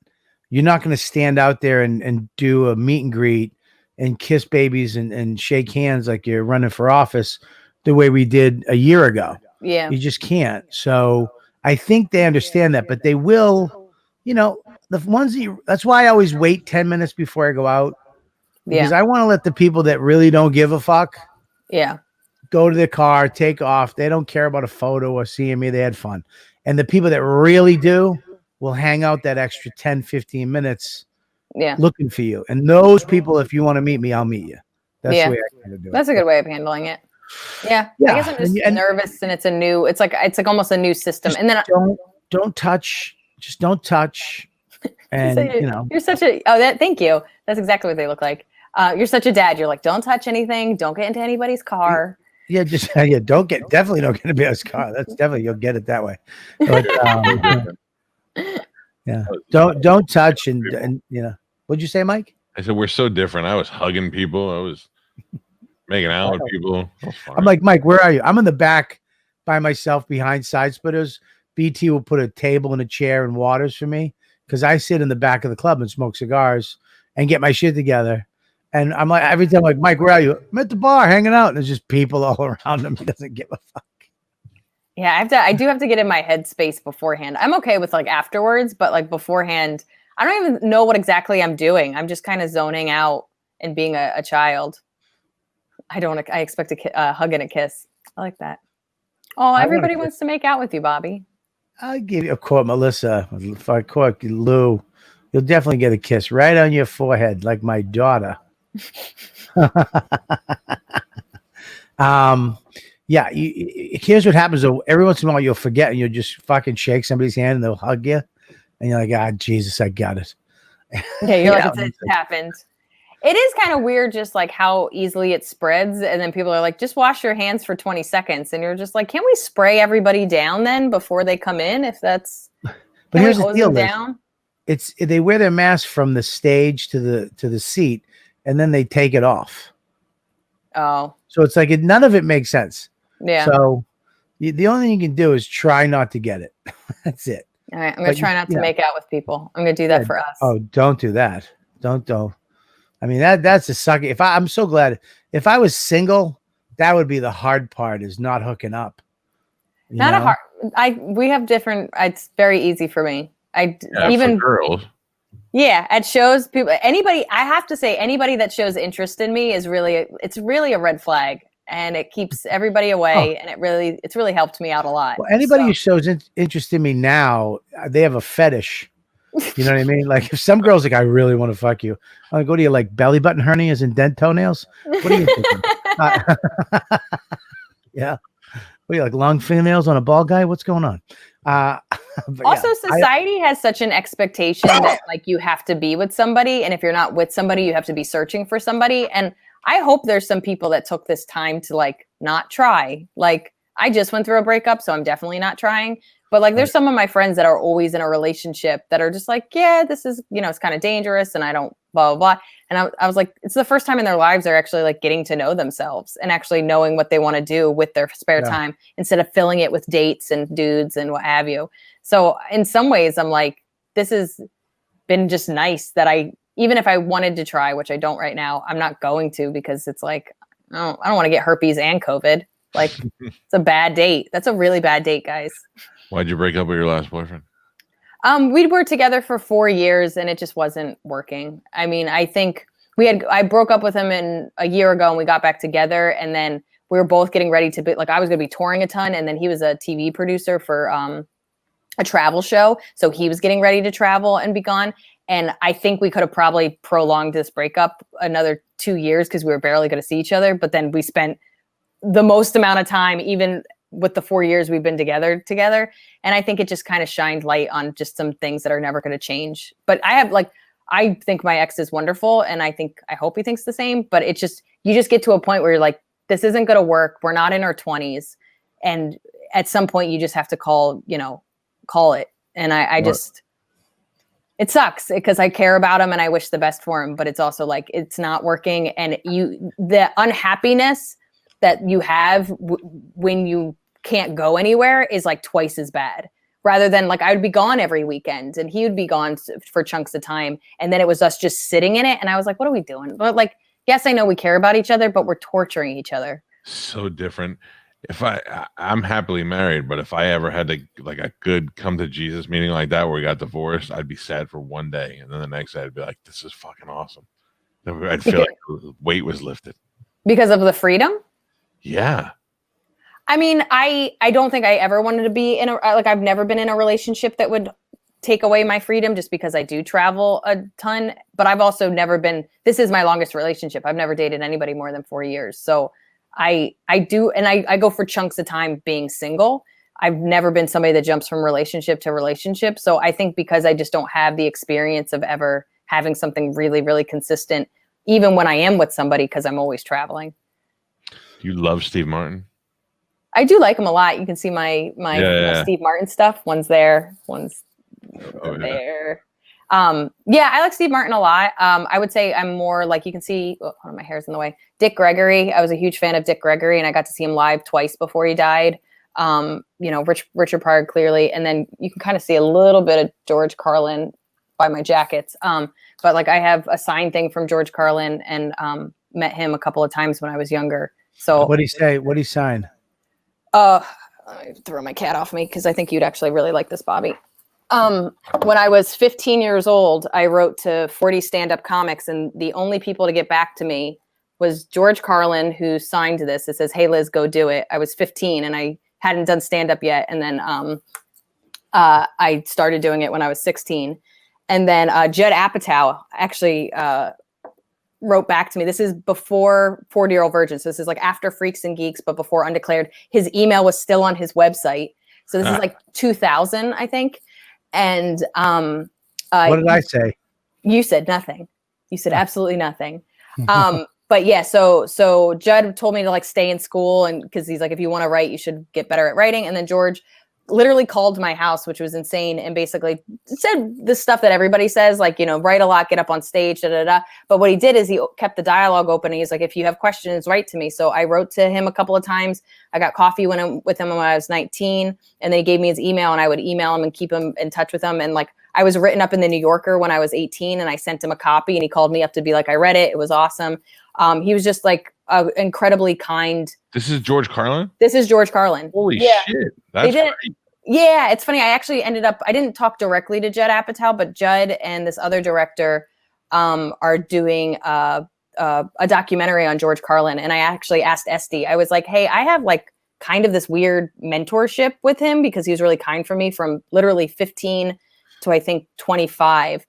you're not going to stand out there and do a meet and greet and kiss babies and shake hands like you're running for office the way we did a year ago. Yeah. You just can't. So I think they understand that, but they will, the ones that's why I always wait 10 minutes before I go out, because Yeah. I want to let the people that really don't give a fuck Yeah. go to their car, take off. They don't care about a photo or seeing me. They had fun. And the people that really do will hang out that extra 10, 15 minutes Yeah. looking for you. And those people, if you want to meet me, I'll meet you. That's Yeah. the way I kind of do it. That's a good way of handling it. Yeah. Yeah. I guess I'm just And- nervous, and it's like almost a new system. Just And then don't touch. Just don't touch. And you're such a thank you. That's exactly what they look like. You're such a dad. You're like, don't touch anything. Don't get into anybody's car. yeah, just definitely don't get a bear's car. That's definitely, you'll get it that way. But yeah, don't touch and what'd you say, Mike? I said we're so different. I was hugging people. I was making out with people. I'm like, Mike, where are you? I'm in the back by myself behind side splitters. BT will put a table and a chair and waters for me because I sit in the back of the club and smoke cigars and get my shit together. And I'm like, every time, like, Mike, where are you? I'm at the bar hanging out. And there's just people all around him. He doesn't give a fuck. Yeah, I do have to get in my headspace beforehand. I'm okay with like afterwards, but like beforehand, I don't even know what exactly I'm doing. I'm just kind of zoning out and being a child. I expect a hug and a kiss. I like that. Oh, everybody wants to make out with you, Bobby. I'll give you a quote, Melissa. If I quote Lou, you'll definitely get a kiss right on your forehead, like my daughter. Yeah. Here's what happens though. Every once in a while, you'll forget and you'll just fucking shake somebody's hand and they'll hug you, and you're like, "Ah, Jesus, I got it." Yeah, you're like, it happened. It is kind of weird, just like how easily it spreads, and then people are like, "Just wash your hands for 20 seconds," and you're just like, "Can't we spray everybody down then before they come in?" If that's, but here's the deal: down? They wear their mask from the stage to the seat, and then they take it off. Oh, so it's like none of it makes sense. Yeah. So the only thing you can do is try not to get it. That's it. All right, I'm gonna try not to make out with people. I'm gonna do that for us. Oh, don't do that. Don't. I mean, that's a sucky. I'm so glad. If I was single, that would be the hard part, is not hooking up. Not a hard. We have different. It's very easy for me. Even for girls. Yeah, at shows, people. Anybody. I have to say, anybody that shows interest in me is it's really a red flag, and it keeps everybody away. And it's really helped me out a lot. Well, anybody who shows interest in me now, they have a fetish. You know what I mean? Like if some girl's like, I really want to fuck you. I'm like, go to you like belly button hernias and dent toenails? What are you thinking? Yeah. What are you like, long fingernails on a bald guy? What's going on? Also, society has such an expectation that like you have to be with somebody. And if you're not with somebody, you have to be searching for somebody. And I hope there's some people that took this time to like not try. Like I just went through a breakup, so I'm definitely not trying. But like, there's some of my friends that are always in a relationship that are just like, yeah, this is, it's kind of dangerous and I don't blah, blah, blah. And I was like, it's the first time in their lives they're actually like getting to know themselves and actually knowing what they want to do with their spare time instead of filling it with dates and dudes and what have you. So in some ways I'm like, this has been just nice that even if I wanted to try, which I don't right now, I'm not going to, because it's like, I don't want to get herpes and COVID. Like it's a bad date. That's a really bad date, guys. Why'd you break up with your last boyfriend? We were together for 4 years and it just wasn't working. I mean, I think I broke up with him a year ago and we got back together, and then we were both getting ready to be like, I was going to be touring a ton, and then he was a TV producer for a travel show. So he was getting ready to travel and be gone. And I think we could have probably prolonged this breakup another 2 years because we were barely going to see each other. But then we spent the most amount of time, even with the 4 years we've been together. And I think it just kind of shined light on just some things that are never going to change. But I think my ex is wonderful, and I hope he thinks the same, but you just get to a point where you're like, this isn't going to work. We're not in our 20s. And at some point you just have to call it. And it sucks because I care about him and I wish the best for him, but it's also like, it's not working. And the unhappiness that you have when you can't go anywhere is like twice as bad. rather than like I would be gone every weekend and he would be gone for chunks of time. And then it was us just sitting in it. And I was like, what are we doing? But like, yes, I know we care about each other, but we're torturing each other. So different. If I'm happily married, but if I ever had to like a good come to Jesus meeting like that where we got divorced, I'd be sad for one day, and then the next day I'd be like, "This is fucking awesome." I'd feel like the weight was lifted because of the freedom. Yeah. I mean, I don't think I ever wanted to be in a like I've never been in a relationship that would take away my freedom just because I do travel a ton. But I've also never been. This is my longest relationship. I've never dated anybody more than 4 years. So. I do, and I go for chunks of time being single. I've never been somebody that jumps from relationship to relationship. So I think because I just don't have the experience of ever having something really, really consistent, even when I am with somebody, because I'm always traveling. You love Steve Martin? I do like him a lot. You can see my Steve Martin stuff. One's there, one's there. Yeah, I like Steve Martin a lot. I would say I'm more like, you can see, hold on, my hair's in the way. Dick Gregory. I was a huge fan of Dick Gregory, and I got to see him live twice before he died. Richard Pryor clearly, and then you can kind of see a little bit of George Carlin by my jackets. But like I have a signed thing from George Carlin, and met him a couple of times when I was younger. So what'd he say? What'd he sign? Let me throw my cat off me because I think you'd actually really like this, Bobby. When I was 15 years old, I wrote to 40 stand-up comics, and the only people to get back to me was George Carlin, who signed this. It says, "Hey, Liz, go do it." I was 15 and I hadn't done stand-up yet. And then I started doing it when I was 16. And then Judd Apatow actually wrote back to me. This is before 40-Year-Old Virgin. So this is like after Freaks and Geeks, but before Undeclared. His email was still on his website. So this is like 2000, I think. And what did I say? You said nothing. You said absolutely nothing. But yeah, so Judd told me to like stay in school, and because he's like, if you want to write, you should get better at writing. And then George literally called my house, which was insane, and basically said the stuff that everybody says, like, write a lot, get up on stage, da da da. But what he did is he kept the dialogue open, and he's like, if you have questions, write to me. So I wrote to him a couple of times. I got coffee with him when I was 19, and then he gave me his email, and I would email him and keep him in touch with him. And like, I was written up in the New Yorker when I was 18, and I sent him a copy, and he called me up to be like, I read it. It was awesome. He was just like incredibly kind. This is George Carlin? This is George Carlin. Holy shit. That's great. Yeah, it's funny. I actually I didn't talk directly to Judd Apatow, but Judd and this other director are doing a documentary on George Carlin. And I actually asked Esty, I was like, hey, I have like kind of this weird mentorship with him because he was really kind for me from literally 15 to I think 25.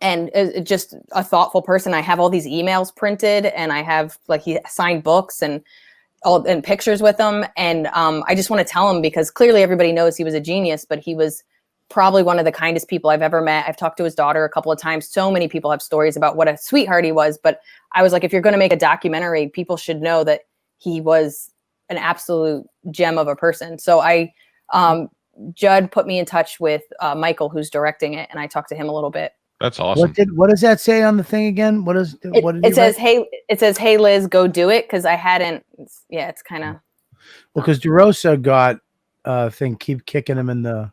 And just a thoughtful person. I have all these emails printed, and I have like he signed books and pictures with him. And I just want to tell him because clearly everybody knows he was a genius, but he was probably one of the kindest people I've ever met. I've talked to his daughter a couple of times. So many people have stories about what a sweetheart he was. But I was like, if you're going to make a documentary, people should know that he was an absolute gem of a person. So Judd put me in touch with Michael, who's directing it, and I talked to him a little bit. That's awesome. What does that say on the thing again? It says, hey, Liz, go do it. Cause I hadn't, it's kind of. Well, cause DeRosa got thing, keep kicking him in the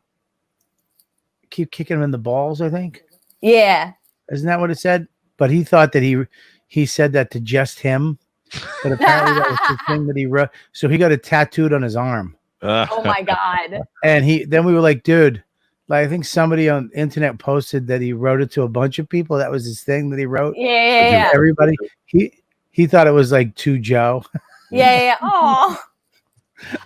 balls, I think. Yeah. Isn't that what it said? But he thought that he said that to just him, but apparently that was the thing that he wrote. So he got it tattooed on his arm. Oh my God. And then we were like, dude, like, I think somebody on the internet posted that he wrote it to a bunch of people. That was his thing that he wrote. Yeah. Everybody. He thought it was like to Joe. Yeah. Oh.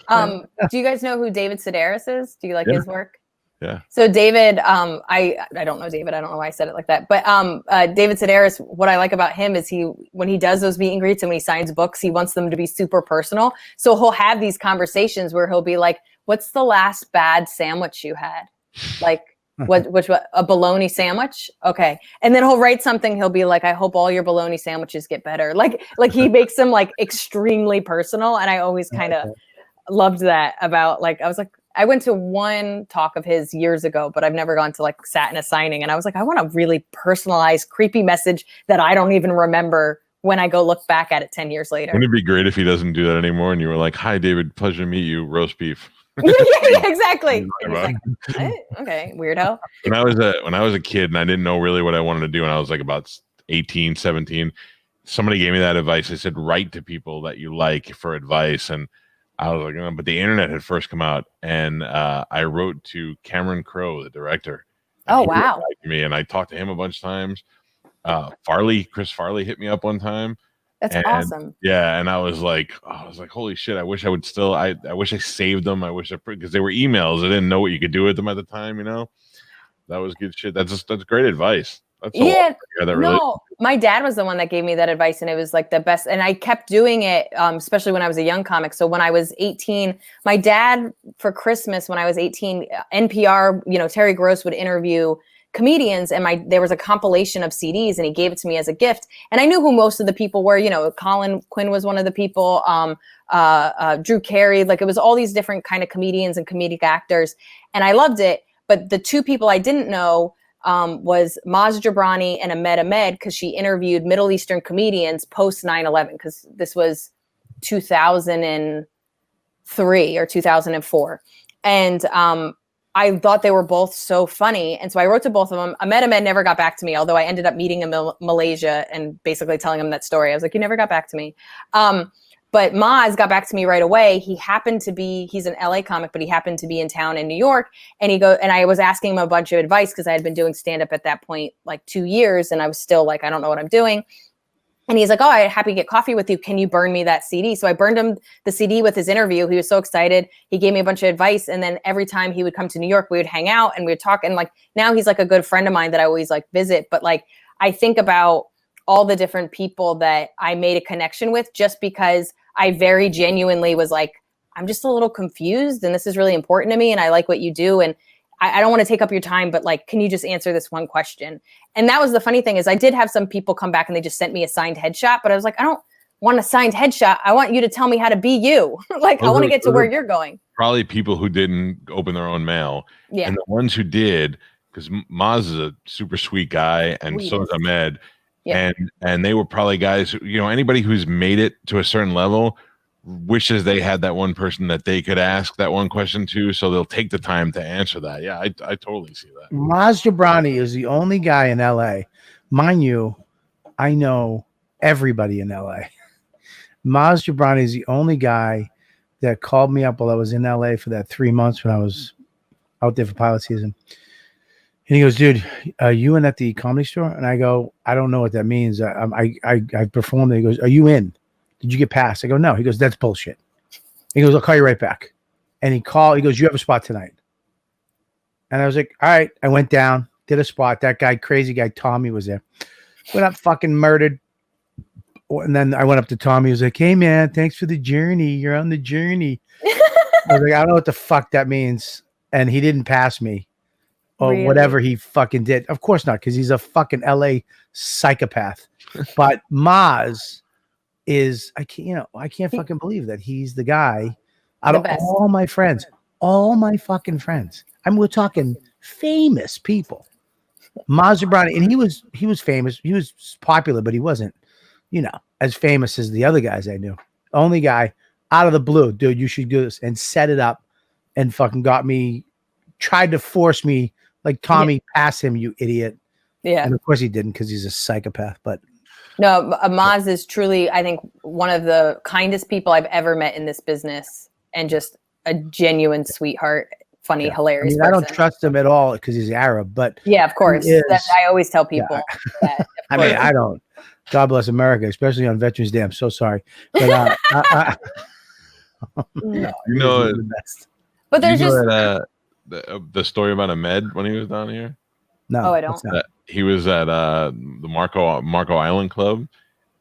Do you guys know who David Sedaris is? Do you like his work? Yeah. So David, I don't know David. I don't know why I said it like that. But David Sedaris, what I like about him is when he does those meet and greets and when he signs books, he wants them to be super personal. So he'll have these conversations where he'll be like, "What's the last bad sandwich you had?" Like a bologna sandwich. Okay. And then he'll write something. He'll be like, I hope all your bologna sandwiches get better. Like he makes them like extremely personal. And I always kind of loved that about like, I was like, I went to one talk of his years ago, but I've never gone to like sat in a signing. And I was like, I want a really personalized, creepy message that I don't even remember when I go look back at it 10 years later. Wouldn't it be great if he doesn't do that anymore? And you were like, hi, David, pleasure to meet you. Roast beef. Yeah, exactly. And he's like, okay, weirdo. When I was a kid and I didn't know really what I wanted to do, and I was like about 18, 17, somebody gave me that advice. They said, write to people that you like for advice. And I was like, oh, but the internet had first come out, and I wrote to Cameron Crowe, the director. Oh, wow. To me, and I talked to him a bunch of times. Chris Farley hit me up one time. That's awesome. Yeah, and I was like, holy shit! I wish I would still. I wish I saved them. I wish because they were emails. I didn't know what you could do with them at the time. You know, that was good shit. That's great advice. That's my dad was the one that gave me that advice, and it was like the best. And I kept doing it, especially when I was a young comic. So when I was 18, my dad for Christmas when I was 18, NPR, Terry Gross would interview comedians, and there was a compilation of CDs, and he gave it to me as a gift. And I knew who most of the people were. Colin Quinn was one of the people, Drew Carey, like it was all these different kind of comedians and comedic actors, and I loved it. But the two people I didn't know was Maz Jobrani and Ahmed, because she interviewed Middle Eastern comedians post 9/11, because this was 2003 or 2004, and I thought they were both so funny. And so I wrote to both of them. Ahmed never got back to me, although I ended up meeting him in Malaysia and basically telling him that story. I was like, you never got back to me. But Maz got back to me right away. He's an LA comic, but he happened to be in town in New York. And I was asking him a bunch of advice because I had been doing stand-up at that point, like 2 years. And I was still like, I don't know what I'm doing. And he's like, oh, I'm happy to get coffee with you. Can you burn me that CD? So I burned him the CD with his interview. He was so excited. He gave me a bunch of advice. And then every time he would come to New York, we would hang out and we would talk. And like, now he's like a good friend of mine that I always like visit. But like, I think about all the different people that I made a connection with just because I very genuinely was like, I'm just a little confused and this is really important to me. And I like what you do. And I don't want to take up your time, but like, can you just answer this one question? And that was the funny thing is I did have some people come back and they just sent me a signed headshot, but I was like, I don't want a signed headshot. I want you to tell me how to be you. Like, I want to get to where you're going. Probably people who didn't open their own mail. Yeah. And the ones who did, because Maz is a super sweet guy and so is Ahmed. Yeah. And they were probably guys who, anybody who's made it to a certain level wishes they had that one person that they could ask that one question to, so they'll take the time to answer that. Yeah, I totally see that. Maz Jobrani is the only guy in LA. Mind you, I know everybody in LA. Maz Jobrani is the only guy that called me up while I was in LA for that 3 months when I was out there for pilot season. And he goes, dude, are you in at the Comedy Store? And I go, I don't know what that means. I performed. He goes, are you in? Did you get past? I go, no. He goes, that's bullshit. He goes, I'll call you right back. And he goes, you have a spot tonight. And I was like, all right. I went down, did a spot. That guy, crazy guy, Tommy was there. Went up, fucking murdered. And then I went up to Tommy. He was like, hey, man, thanks for the journey. You're on the journey. I was like, I don't know what the fuck that means. And he didn't pass me or whatever he fucking did. Of course not, because he's a fucking LA psychopath. But Maz is, I can't fucking believe that he's the guy out of all my friends, all my fucking friends. I mean, we're talking famous people. Maz Jobrani, and he was famous. He was popular, but he wasn't, as famous as the other guys I knew. Only guy out of the blue, dude, you should do this, and set it up and fucking tried to force me like Tommy, pass him, you idiot. Yeah. And of course he didn't because he's a psychopath, but no, Maz is truly, I think, one of the kindest people I've ever met in this business, and just a genuine sweetheart, funny, hilarious person. I don't trust him at all because he's Arab, but yeah, of course. I always tell people that. I mean, I don't. God bless America, especially on Veterans Day. I'm so sorry, but the best. But there's the story about Ahmed when he was down here. No, I don't. He was at the Marco Island Club,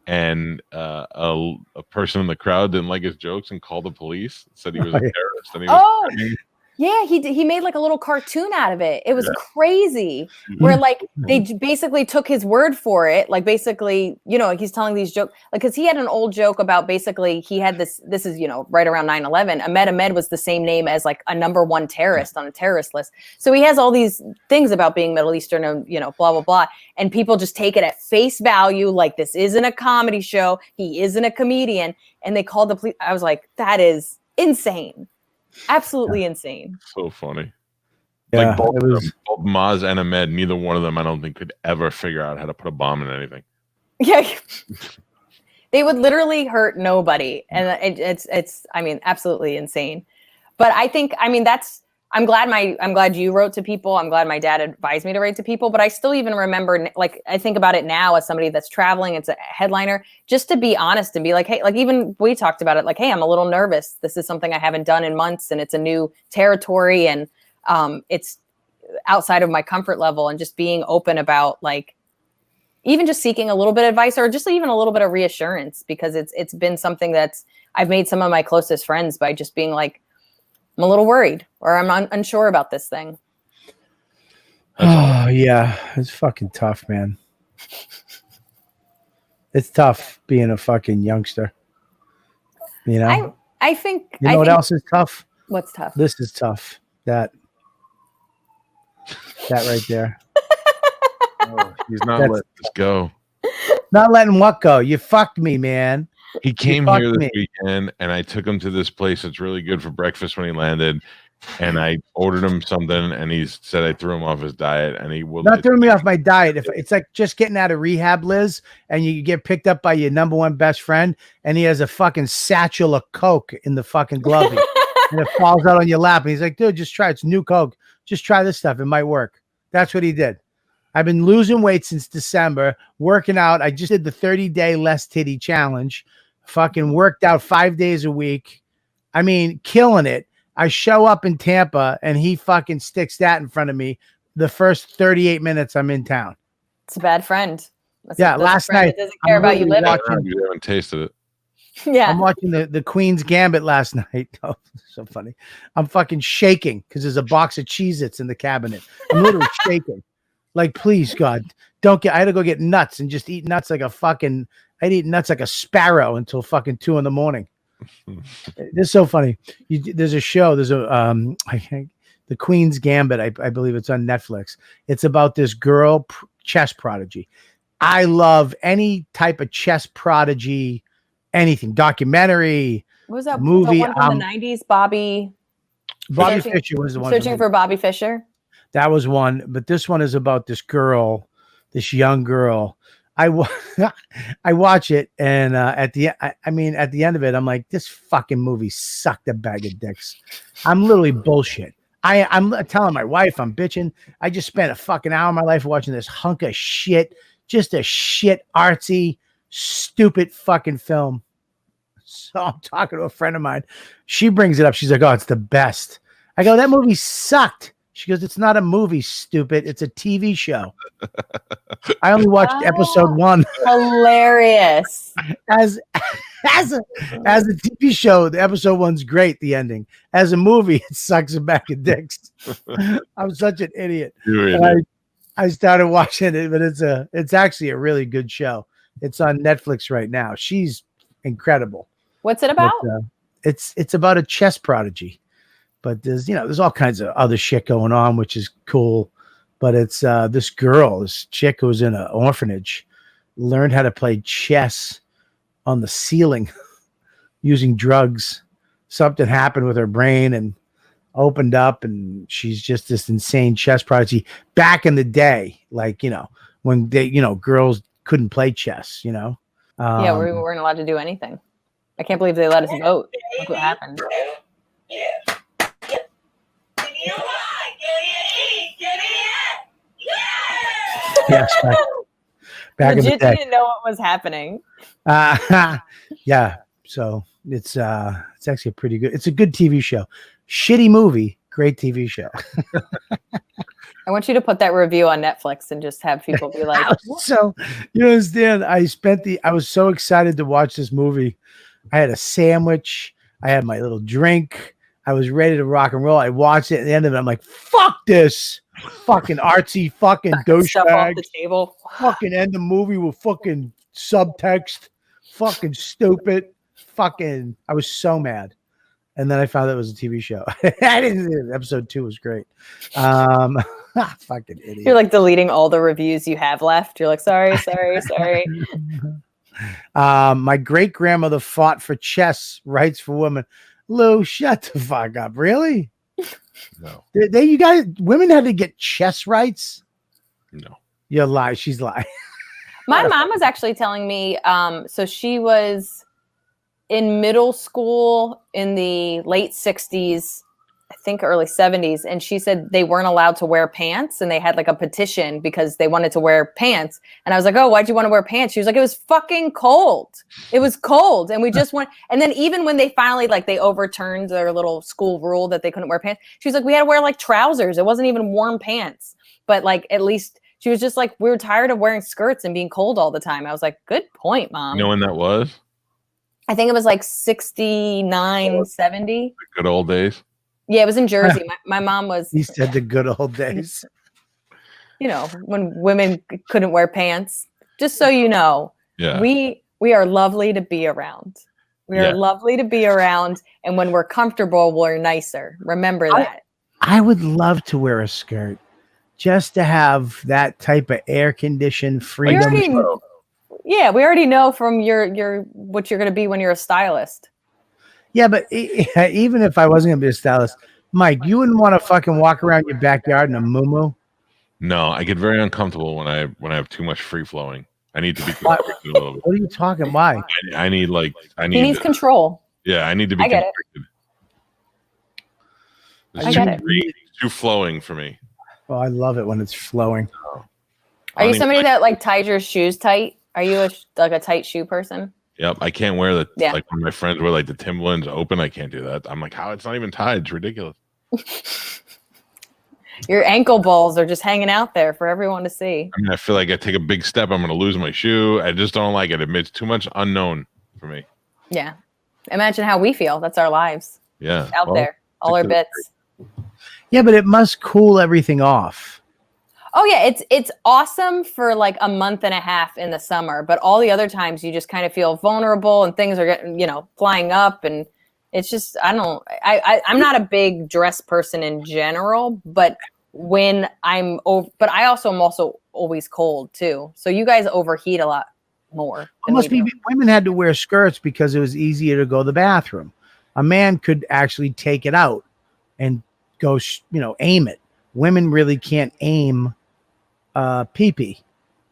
and a person in the crowd didn't like his jokes and called the police. Said he was a terrorist. And he was yeah, he made like a little cartoon out of it. It was crazy. Where like they basically took his word for it. Like basically, like he's telling these jokes. Like, because he had an old joke about basically he had this is right around 9/11. Ahmed was the same name as like a #1 terrorist on a terrorist list. So he has all these things about being Middle Eastern and blah blah blah. And people just take it at face value. Like, this isn't a comedy show. He isn't a comedian. And they called the police. I was like, that is insane. Absolutely insane. So funny. Yeah, Like both it of was. them, both Maz and Ahmed, neither one of them I don't think could ever figure out how to put a bomb in anything. Yeah. They would literally hurt nobody. And it's I mean, absolutely insane. But I think, I mean, I'm glad you wrote to people. I'm glad my dad advised me to write to people, but I still even remember, like, I think about it now as somebody that's traveling, it's a headliner, just to be honest and be like, hey, like even we talked about it, like, hey, I'm a little nervous. This is something I haven't done in months and it's a new territory and it's outside of my comfort level, and just being open about, like, even just seeking a little bit of advice or just even a little bit of reassurance, because it's been something that's, I've made some of my closest friends by just being like, I'm a little worried or I'm unsure about this thing. Oh, yeah. It's fucking tough, man. It's tough being a fucking youngster. You know? I think... You know what else is tough? What's tough? This is tough. That right there. Oh, he's not letting this go. Not letting what go? You fucked me, man. He came here this weekend, and I took him to this place that's really good for breakfast when he landed. And I ordered him something, and he said I threw him off his diet, and he will not threw me off my diet. If it's like just getting out of rehab, Liz, and you get picked up by your number one best friend, and he has a fucking satchel of Coke in the fucking glove, and it falls out on your lap, and he's like, "Dude, just try. It's new Coke. Just try this stuff. It might work." That's what he did. I've been losing weight since December, working out. I just did the 30-day less titty challenge. Fucking worked out 5 days a week. I mean, killing it. I show up in Tampa and he fucking sticks that in front of me the first 38 minutes I'm in town. It's a bad friend. Last night. Doesn't care about you living. You haven't tasted it. Yeah. I'm watching the Queen's Gambit last night. Oh, so funny. I'm fucking shaking because there's a box of Cheez-Its in the cabinet. I'm literally shaking. Like, please, God, I had to go get nuts and just eat nuts like I'd eat nuts like a sparrow until fucking 2 a.m. This is so funny. There's a show. There's the Queen's Gambit. I believe it's on Netflix. It's about this girl chess prodigy. I love any type of chess prodigy, anything, documentary. What was that movie? The one from the 90s? Bobby Fischer was the one. Searching for Bobby Fischer. That was one, but this one is about this girl, this young girl. I watch it, and at the end of it, I'm like, this fucking movie sucked a bag of dicks. I'm literally bullshit. I'm telling my wife I'm bitching. I just spent a fucking hour of my life watching this hunk of shit, just a shit, artsy, stupid fucking film. So I'm talking to a friend of mine. She brings it up. She's like, "Oh, it's the best." I go, "That movie sucked." She goes, "It's not a movie, stupid. It's a TV show." I only watched episode 1. Hilarious. As a TV show, the episode 1's great. The ending. As a movie, it sucks a bag of dicks. I'm such an idiot. I started watching it, but it's actually a really good show. It's on Netflix right now. She's incredible. What's it about? But, it's about a chess prodigy. But there's all kinds of other shit going on, which is cool. But it's this chick who was in an orphanage, learned how to play chess on the ceiling using drugs. Something happened with her brain and opened up, and she's just this insane chess prodigy. Back in the day, like, when girls couldn't play chess, yeah, we weren't allowed to do anything. I can't believe they let us vote. Look what happened. Yes, back in the day. Didn't know what was happening. Yeah. So it's actually a pretty good. It's a good TV show. Shitty movie, great TV show. I want you to put that review on Netflix and just have people be like, so you understand? I was so excited to watch this movie. I had a sandwich. I had my little drink. I was ready to rock and roll. I watched it. At the end of it, I'm like, fuck this. Fucking artsy fucking stuff off douchebag. the table. Fucking end the movie with fucking subtext. Fucking stupid. Fucking, I was so mad. And then I found out it was a TV show. I didn't. Episode 2 was great. Fucking idiot. You're like deleting all the reviews you have left. You're like, sorry. My great grandmother fought for chess rights for women. Lou, shut the fuck up. Really? No. You guys, women had to get chest rights. No. You're lying. She's lying. My mom was actually telling me, so she was in middle school in the late 60s, I think early 70s. And she said they weren't allowed to wear pants, and they had like a petition because they wanted to wear pants. And I was like, oh, why'd you want to wear pants? She was like, it was fucking cold. It was cold. And we just went. And then even when they finally, like, they overturned their little school rule that they couldn't wear pants, she was like, we had to wear like trousers. It wasn't even warm pants. But like, at least she was just like, we were tired of wearing skirts and being cold all the time. I was like, good point, Mom. You know when that was? I think it was like 69, 70. The good old days. Yeah, it was in Jersey. My mom was. He said the good old days. You know, when women couldn't wear pants. Just so you know, Yeah. we are lovely to be around. We are lovely to be around, and when we're comfortable, we're nicer. Remember that. I would love to wear a skirt just to have that type of air-conditioned freedom. We already know from your what you're going to be when you're a stylist. Yeah, but even if I wasn't going to be a stylist, Mike, you wouldn't want to fucking walk around your backyard in a muumuu? No, I get very uncomfortable when I have too much free flowing. I need to be constricted a little bit. What are you talking? Why? I need He needs control. Yeah, I need to be constricted. I get it. It's too flowing for me. Oh, I love it when it's flowing. Are you somebody that like ties your shoes tight? Are you a tight shoe person? Yep, I can't wear like when my friends wear like the Timberlands open. I can't do that. I'm like, how? It's not even tied. It's ridiculous. Your ankle balls are just hanging out there for everyone to see. I mean, I feel like I take a big step, I'm going to lose my shoe. I just don't like it. It's too much unknown for me. Yeah. Imagine how we feel. That's our lives. Yeah. Out there. All our bits. Yeah, but it must cool everything off. Oh yeah, it's awesome for like a month and a half in the summer, but all the other times you just kind of feel vulnerable and things are getting, flying up, and it's just I'm not a big dress person in general, but when but I also am also always cold too. So you guys overheat a lot more. Women had to wear skirts because it was easier to go to the bathroom. A man could actually take it out and go, aim it. Women really can't aim pee-pee.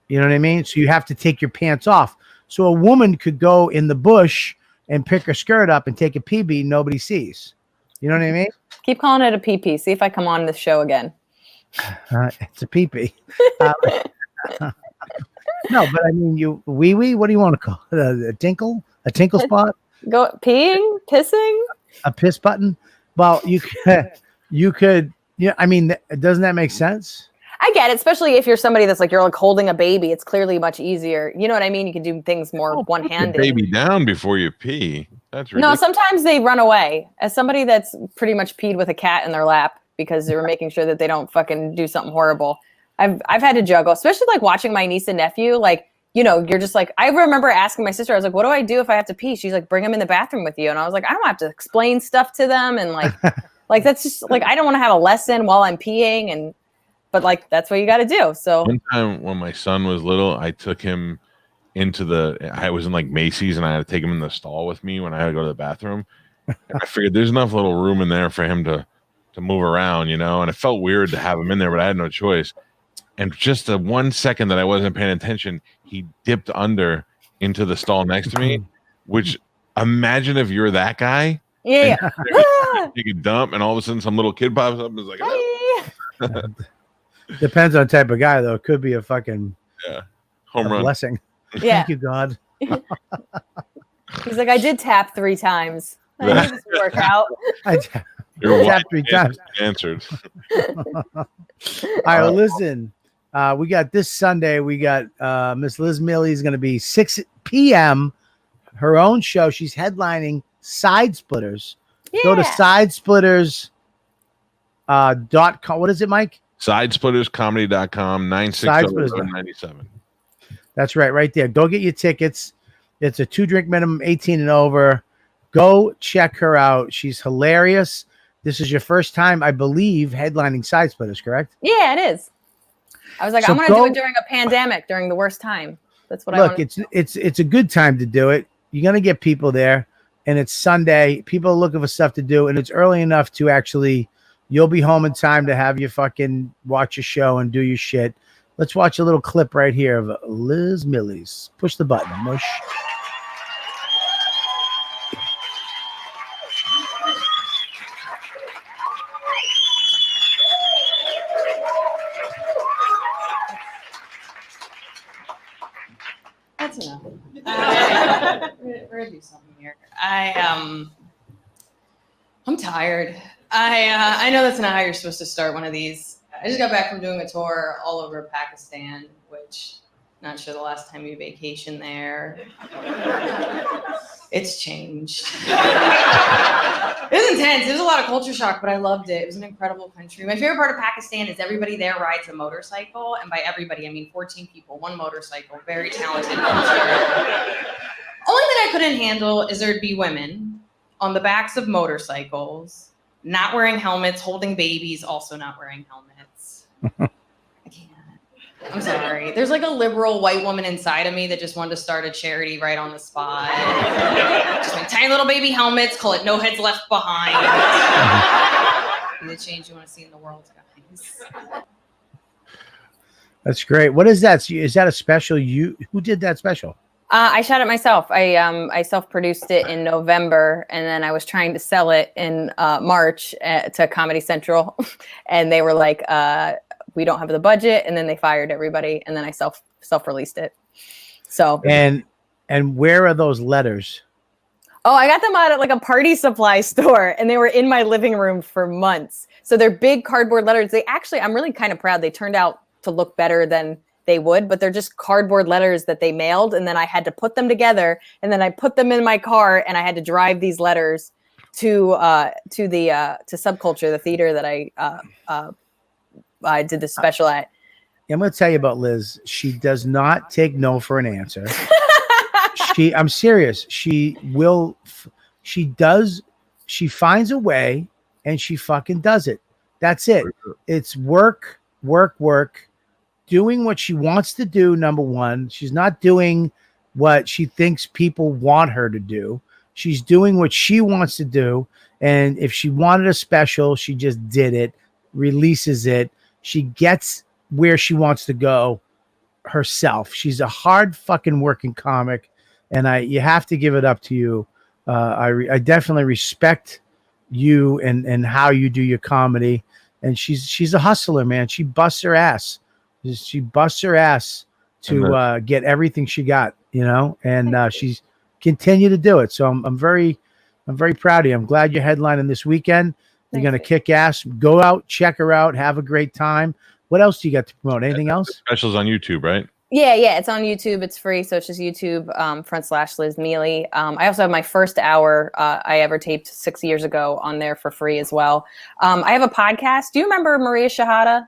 You know what I mean? So you have to take your pants off. So a woman could go in the bush and pick her skirt up and take a pee-pee, nobody sees. You know what I mean? Keep calling it a pee-pee. See if I come on this show again. It's a pee-pee. No, but I mean, wee-wee, what do you want to call it? A tinkle? A tinkle spot? Go peeing? Pissing? A piss button? Well, you could, I mean, doesn't that make sense? I get it, especially if you're somebody that's like, you're like holding a baby. It's clearly much easier. You know what I mean? You can do things more one-handed. Put the baby down before you pee. That's ridiculous. No, sometimes they run away. As somebody that's pretty much peed with a cat in their lap because they were making sure that they don't fucking do something horrible. I've had to juggle, especially like watching my niece and nephew. Like, you're just like, I remember asking my sister, I was like, what do I do if I have to pee? She's like, bring them in the bathroom with you. And I was like, I don't have to explain stuff to them. And like, like, that's just like, I don't want to have a lesson while I'm peeing. But like, that's what you got to do. So one time when my son was little, I took him I was in like Macy's and I had to take him in the stall with me when I had to go to the bathroom. And I figured there's enough little room in there for him to move around, and it felt weird to have him in there, but I had no choice. And just the 1 second that I wasn't paying attention, he dipped under into the stall next to me, which imagine if you're that guy. Yeah. Take a dump and all of a sudden some little kid pops up and is like, Hey. Depends on the type of guy, though. It could be a fucking home run blessing. Yeah. Thank you, God. He's like, I did tap 3 times. I knew this would work out. I tapped 3 times. Answered. All right, well, listen. We got this Sunday. We got Miss Liz Miele is going to be 6 p.m. Her own show. She's headlining Side Splitters. Yeah. Go to sidesplitters.com. What is it, Mike? Sidesplitterscomedy.com 960-97. That's right there. Go get your tickets. It's a 2-drink minimum, 18 and over. Go check her out. She's hilarious. This is your first time, I believe, headlining Side Splitters, correct? Yeah, it is. I was like, I'm going to do it during a pandemic, during the worst time. That's what I want. Look, it's a good time to do it. You're going to get people there. and it's Sunday. People are looking for stuff to do, and it's early enough to actually, you'll be home in time to have your fucking watch your show and do your shit. Let's watch a little clip right here of Liz Miele's. Push the button, mush. That's enough. We're gonna do something here. I'm tired. I know that's not how you're supposed to start one of these. I just got back from doing a tour all over Pakistan, which not sure the last time you vacationed there. It's changed. It was intense. It was a lot of culture shock, but I loved it. It was an incredible country. My favorite part of Pakistan is everybody there rides a motorcycle, and by everybody, I mean 14 people, one motorcycle, very talented culture. Only thing I couldn't handle is there'd be women on the backs of motorcycles, not wearing helmets, holding babies, also not wearing helmets. I can't. I'm sorry. There's like a liberal white woman inside of me that just wanted to start a charity right on the spot. Just like tiny little baby helmets, call it No Heads Left Behind. Be the change you want to see in the world, guys. That's great. What is that? Is that a special? Who did that special? I shot it myself. I self-produced it in November, and then I was trying to sell it in March to Comedy Central, and they were like, "We don't have the budget," and then they fired everybody, and then I self-released it. So and where are those letters? Oh, I got them out at like a party supply store, and they were in my living room for months. So they're big cardboard letters. I'm really kind of proud. They turned out to look better than they would, but they're just cardboard letters that they mailed, and then I had to put them together, and then I put them in my car, and I had to drive these letters to Subculture, the theater that I did the special at. I'm going to tell you about Liz. She does not take no for an answer. I'm serious. She finds a way, and she fucking does it. That's it. It's work. Doing what she wants to do, number one. She's not doing what she thinks people want her to do. She's doing what she wants to do. And if she wanted a special, she just did it, releases it. She gets where she wants to go herself. She's a hard fucking working comic. And you have to give it up to you. I definitely respect you and how you do your comedy. And she's a hustler, man. She busts her ass. She busts her ass to get everything she got, and she's continued to do it. So I'm very proud of you. I'm glad you're headlining this weekend. You're going to kick ass. Go out, check her out, have a great time. What else do you got to promote? Anything else? Specials on YouTube, right? Yeah, it's on YouTube. It's free, so it's just YouTube /Liz Miele. I also have my first hour I ever taped 6 years ago on there for free as well. I have a podcast. Do you remember Maria Shahada?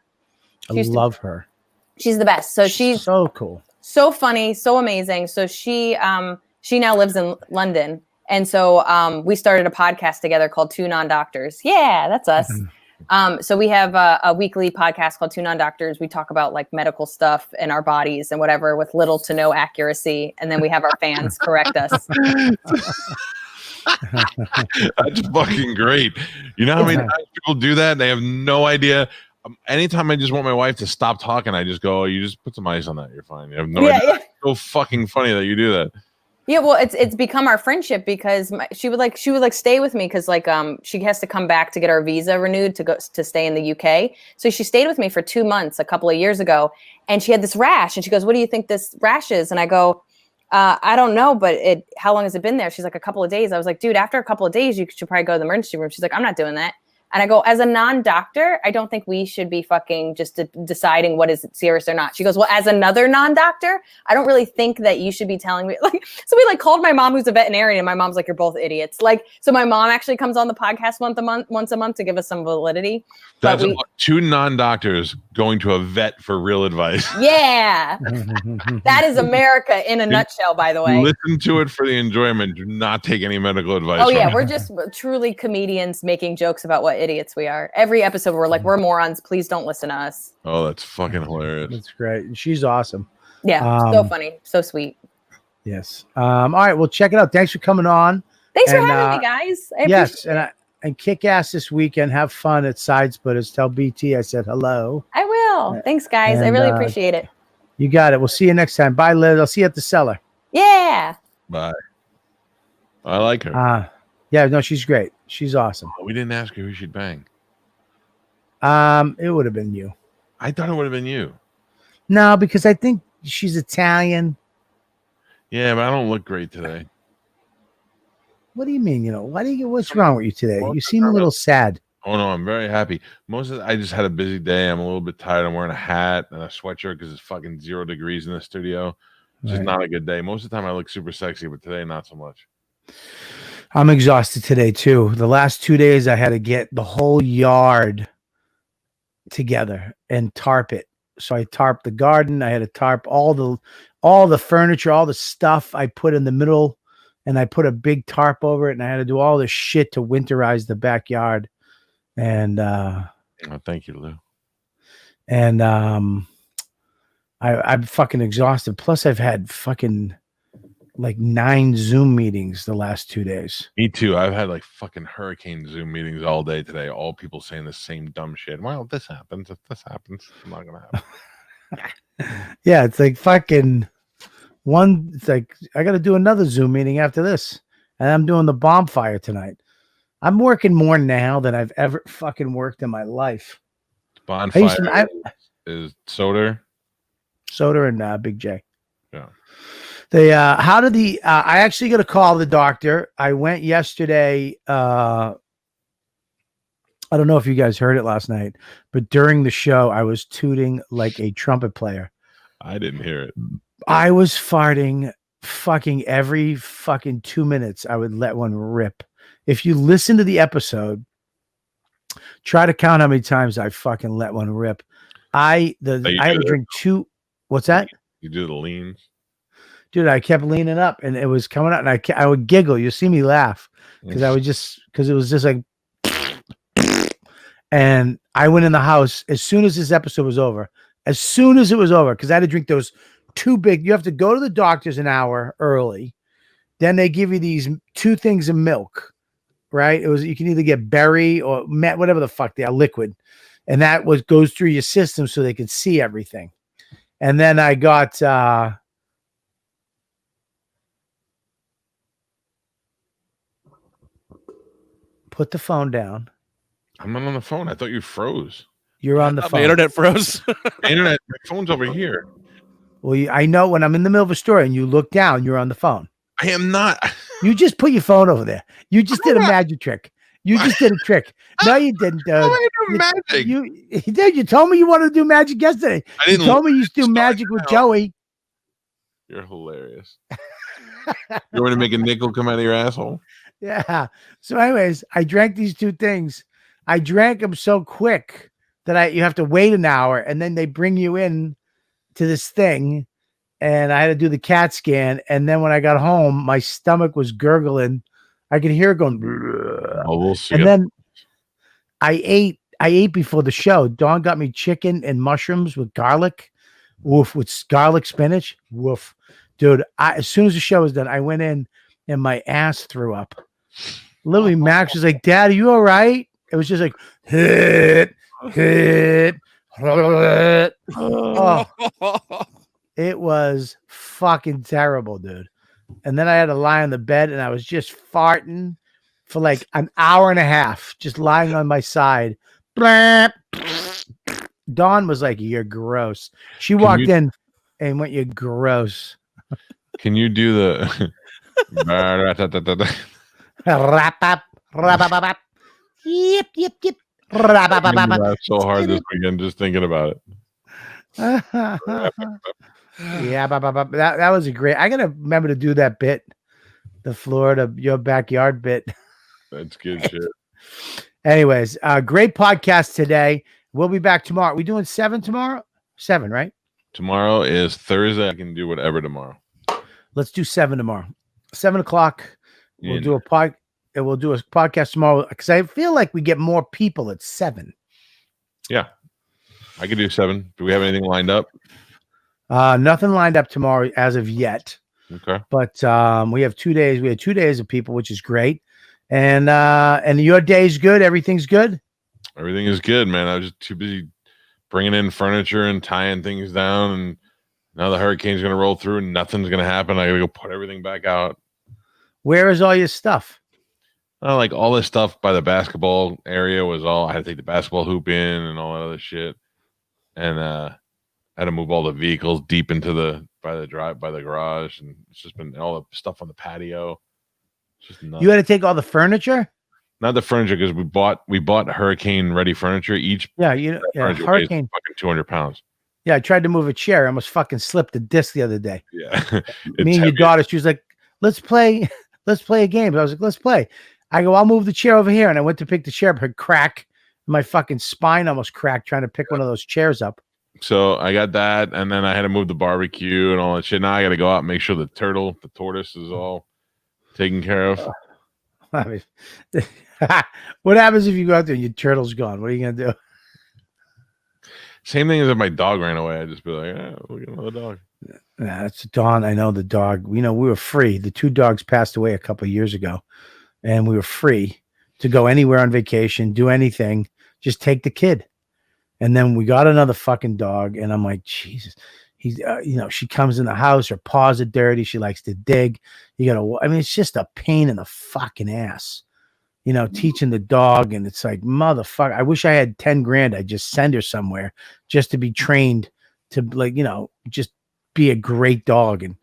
I love her. She's the best. So she's so cool, so funny, so amazing. So she now lives in London, and so we started a podcast together called Two Non-Doctors. Yeah, that's us. So we have a weekly podcast called Two Non-Doctors. We talk about like medical stuff and our bodies and whatever with little to no accuracy, and then we have our fans correct us. That's fucking great. You know how many times people do that? They have no idea. Anytime I just want my wife to stop talking, I just go, "Oh, you just put some ice on that. You're fine." You have no idea. Yeah. It's so fucking funny that you do that. Yeah, well, it's become our friendship because she would stay with me because she has to come back to get our visa renewed to stay in the UK. So she stayed with me for 2 months a couple of years ago, and she had this rash, and she goes, "What do you think this rash is?" And I go, "I don't know, but how long has it been there?" She's like, "A couple of days." I was like, "Dude, after a couple of days, you should probably go to the emergency room." She's like, "I'm not doing that." And I go, as a non-doctor, I don't think we should be fucking just deciding what is serious or not. She goes, well, as another non-doctor, I don't really think that you should be telling me. Like, so we called my mom, who's a veterinarian, and my mom's like, you're both idiots. So my mom actually comes on the podcast once a month to give us some validity. That's two non-doctors going to a vet for real advice. Yeah. That is America in a nutshell, by the way. Listen to it for the enjoyment. Do not take any medical advice. Oh, yeah. We're just truly comedians making jokes about what idiots we are. Every episode we're like, we're morons. Please don't listen to us. Oh, that's fucking hilarious. That's great. She's awesome. Yeah. So funny. So sweet. Yes. All right. Well, check it out. Thanks for coming on. Thanks for And, having me, guys. I yes, appreciate it. and kick ass this weekend. Have fun at Side Splitters. Tell BT I said hello. I will. Thanks, guys. I And, really appreciate it. You got it. We'll see you next time. Bye, Liz. I'll see you at the cellar. Yeah. Bye. I like her. Yeah, no, she's great. She's awesome. We didn't ask her who she'd bang. It would have been you. I thought it would have been you. No, because I think she's Italian. Yeah, but I don't look great today. What do you mean? What's wrong with you today? You seem a little sad. Oh no, I'm very happy. I just had a busy day. I'm a little bit tired. I'm wearing a hat and a sweatshirt because it's fucking 0 degrees in the studio. It's just not a good day. Most of the time I look super sexy, but today not so much. I'm exhausted today too. The last 2 days I had to get the whole yard together and tarp it. So I tarped the garden. I had to tarp all the furniture, all the stuff I put in the middle, and I put a big tarp over it, and I had to do all this shit to winterize the backyard. And thank you, Lou. And I'm fucking exhausted. Plus I've had fucking like 9 Zoom meetings the last 2 days. Me too. I've had like fucking hurricane Zoom meetings all day today. All people saying the same dumb shit. Well, this happens. If this happens, it's not gonna happen. Yeah, it's like fucking it's like I gotta do another Zoom meeting after this. And I'm doing the bonfire tonight. I'm working more now than I've ever fucking worked in my life. Bonfire is Soder. Soder and Big J. Yeah. I actually got to call the doctor. I went yesterday. I don't know if you guys heard it last night, but during the show, I was tooting like a trumpet player. I didn't hear it. I was farting fucking every fucking 2 minutes. I would let one rip. If you listen to the episode, try to count how many times I fucking let one rip. I had to drink 2. What's that? You do the leans. Dude, I kept leaning up and it was coming out, and I would giggle. You see me laugh because it was just like, and I went in the house as soon as this episode was over. As soon as it was over, because I had to drink those 2 big. You have to go to the doctor's an hour early, then they give you these 2 things of milk, right? You can either get berry or whatever the fuck they are, liquid, and that goes through your system so they can see everything. And then I got. Put the phone down. I'm not on the phone. I thought you froze. You're on the phone. My internet froze. My phone's over here. Well, I know when I'm in the middle of a story and you look down, you're on the phone. I am not. You just put your phone over there. You just did a magic trick. You just did a trick. No, you didn't. Magic. You did. You told me you wanted to do magic yesterday. You told me you used to do magic with Joey. You're hilarious. You want to make a nickel come out of your asshole? Yeah. So anyways, I drank these 2 things. I drank them so quick that you have to wait an hour, and then they bring you in to this thing, and I had to do the CAT scan. And then when I got home, my stomach was gurgling. I could hear it going. Oh, we'll see. And then I ate before the show. Dawn got me chicken and mushrooms with garlic. Woof. With garlic spinach. Woof. Dude, as soon as the show was done, I went in and my ass threw up. Literally, Max was like, "Dad, are you all right?" It was just like, hit. Oh, it was fucking terrible, dude. And then I had to lie on the bed, and I was just farting for like an hour and a half, just lying on my side. Dawn was like, "You're gross." She walked in and went, "You're gross." Can you do the Wrap up. Yep. That's so hard this weekend just thinking about it. Yeah, that was a great. I gotta remember to do that bit, the Florida your backyard bit. That's good shit. Anyways, great podcast today. We'll be back tomorrow. We doing 7 tomorrow? 7, right? Tomorrow is Thursday. I can do whatever tomorrow. Let's do 7 tomorrow. 7 o'clock. We'll do a podcast tomorrow because I feel like we get more people at 7. Yeah, I could do 7. Do we have anything lined up? Nothing lined up tomorrow as of yet. Okay. But we have 2 days. We had 2 days of people, which is great. And your day's good. Everything's good. Everything is good, man. I was just too busy bringing in furniture and tying things down, and now the hurricane's gonna roll through and nothing's gonna happen. I gotta go put everything back out. Where is all your stuff? Like all this stuff by the basketball area was all. I had to take the basketball hoop in and all that other shit, and I had to move all the vehicles deep into by the garage, and it's just been all the stuff on the patio. It's just nuts. You had to take all the furniture. Not the furniture, because we bought hurricane ready furniture. Each Yeah, hurricane. fucking 200 pounds. Yeah, I tried to move a chair. I almost fucking slipped the disc the other day. Yeah, Me and your daughter, she was like, "Let's play a game." I was like, "Let's play." I go, "I'll move the chair over here," and I went to pick the chair up, and crack. My fucking spine almost cracked trying to pick one of those chairs up. So I got that, and then I had to move the barbecue and all that shit. Now I got to go out and make sure the tortoise is all taken care of. I mean, what happens if you go out there and your turtle's gone? What are you gonna do? Same thing as if my dog ran away. I'd just be like, we'll get another dog. Nah, that's Dawn. I know the dog. We were free. The 2 dogs passed away a couple of years ago, and we were free to go anywhere on vacation, do anything, just take the kid. And then we got another fucking dog, and I'm like, Jesus. He's, she comes in the house, her paws are dirty. She likes to dig. It's just a pain in the fucking ass, teaching the dog. And it's like, motherfucker, I wish I had 10 grand. I'd just send her somewhere just to be trained to just be a great dog. And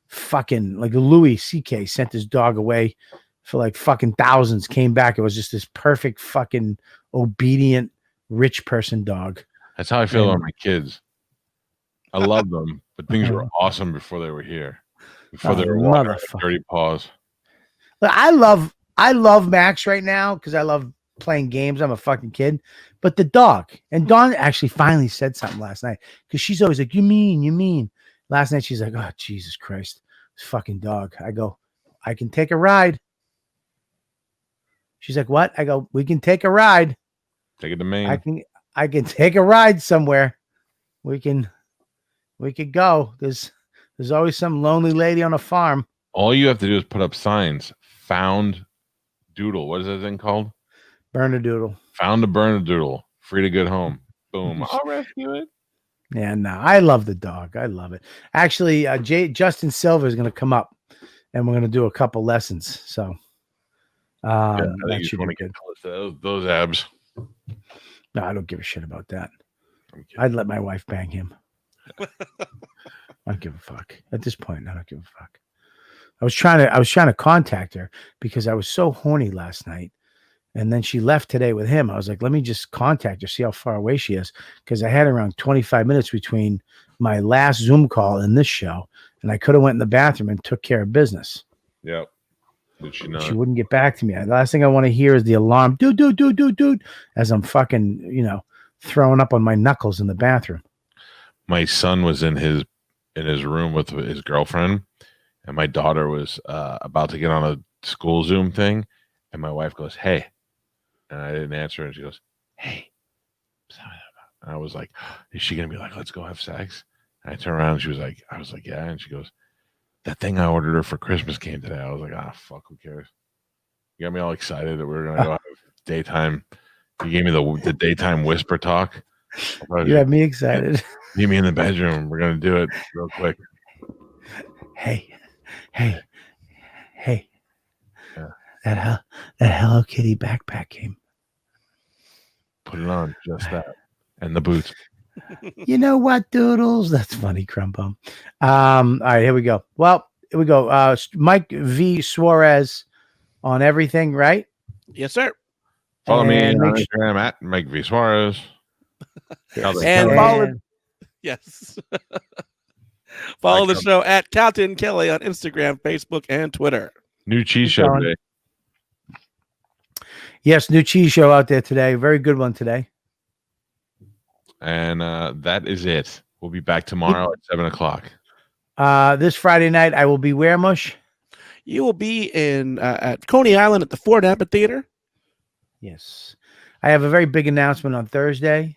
fucking like Louis CK sent his dog away for like fucking thousands, came back. It was just this perfect fucking obedient rich person dog. That's how I feel about my kids. I love them, but things were awesome before they were here. Before they were walking with dirty paws. But I love Max right now because I love playing games. I'm a fucking kid. But the dog, and Dawn actually finally said something last night, because she's always like, you mean. Last night she's like, oh, Jesus Christ, this fucking dog. I go, I can take a ride. She's like, what? I go, we can take a ride. Take it to Maine. I can take a ride somewhere. We could go. There's always some lonely lady on a farm. All you have to do is put up signs. Found doodle. What is that thing called? Bernedoodle. Found a Bernedoodle. Free to good home. Boom. I'll rescue it. Yeah, no, I love the dog. I love it. Actually, Justin Silver is going to come up, and we're going to do a couple lessons. So, I think you want to get those abs. No, I don't give a shit about that. I'd let my wife bang him. I don't give a fuck. At this point, I don't give a fuck. I was trying to contact her because I was so horny last night. And then she left today with him. I was like, let me just contact her, see how far away she is. Because I had around 25 minutes between my last Zoom call and this show. And I could have went in the bathroom and took care of business. Yep. Did she not? She wouldn't get back to me. The last thing I want to hear is the alarm, dude, as I'm fucking, throwing up on my knuckles in the bathroom. My son was in his room with his girlfriend, and my daughter was about to get on a school Zoom thing, and my wife goes, "Hey," and I didn't answer, and she goes, "Hey," and I was like, "Is she gonna be like, let's go have sex?" And I turned around, and I was like, "Yeah," and she goes, "That thing I ordered her for Christmas came today." I was like, fuck, who cares? You got me all excited that we were gonna go have daytime. You gave me the daytime whisper talk. You had me excited. Meet me in the bedroom. We're gonna do it real quick. Hey. Yeah. That Hello Kitty backpack came. Put it on, just that, and the boots. You know what, Doodles? That's funny, Crumbum. All right, here we go. Well, here we go. Mike V. Suarez on everything, right? Yes, sir. Follow me on Instagram at Mike V. Suarez. And follow. Yes. Follow the show at Calta and Kelly on Instagram, Facebook, and Twitter. New cheese show today. Yes, new cheese show out there today. Very good one today. And that is it. We'll be back tomorrow at 7:00. This Friday night, I will be where, Mush? You will be at Coney Island at the Ford Amphitheater. Yes. I have a very big announcement on Thursday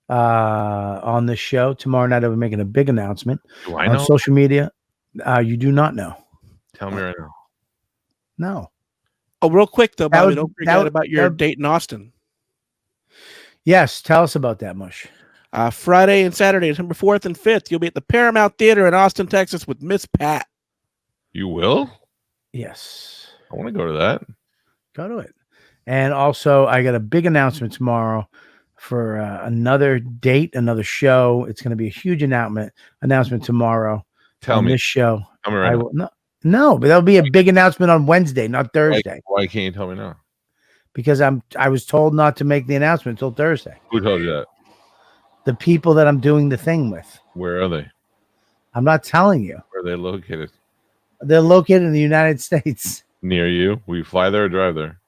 on this show. Tomorrow night, I'll be making a big announcement on social media. You do not know. Tell me right now. No. Oh, real quick though, Bobby, don't forget would- about your date in Austin. Yes, tell us about that, Mush. Friday and Saturday, December 4th and 5th, you'll be at the Paramount Theater in Austin, Texas with Miss Pat. You will? Yes. I want to go to that. Go to it. And also, I got a big announcement tomorrow for another date, another show. It's going to be a huge announcement tomorrow. Tell me. This show. Tell me right now. No, but there'll be a big announcement on Wednesday, not Thursday. Why can't you tell me now? Because I was told not to make the announcement until Thursday. Who told you that? The people that I'm doing the thing with. Where are they? I'm not telling you. Where are they located? They're located in the United States. Near you? Will you fly there or drive there?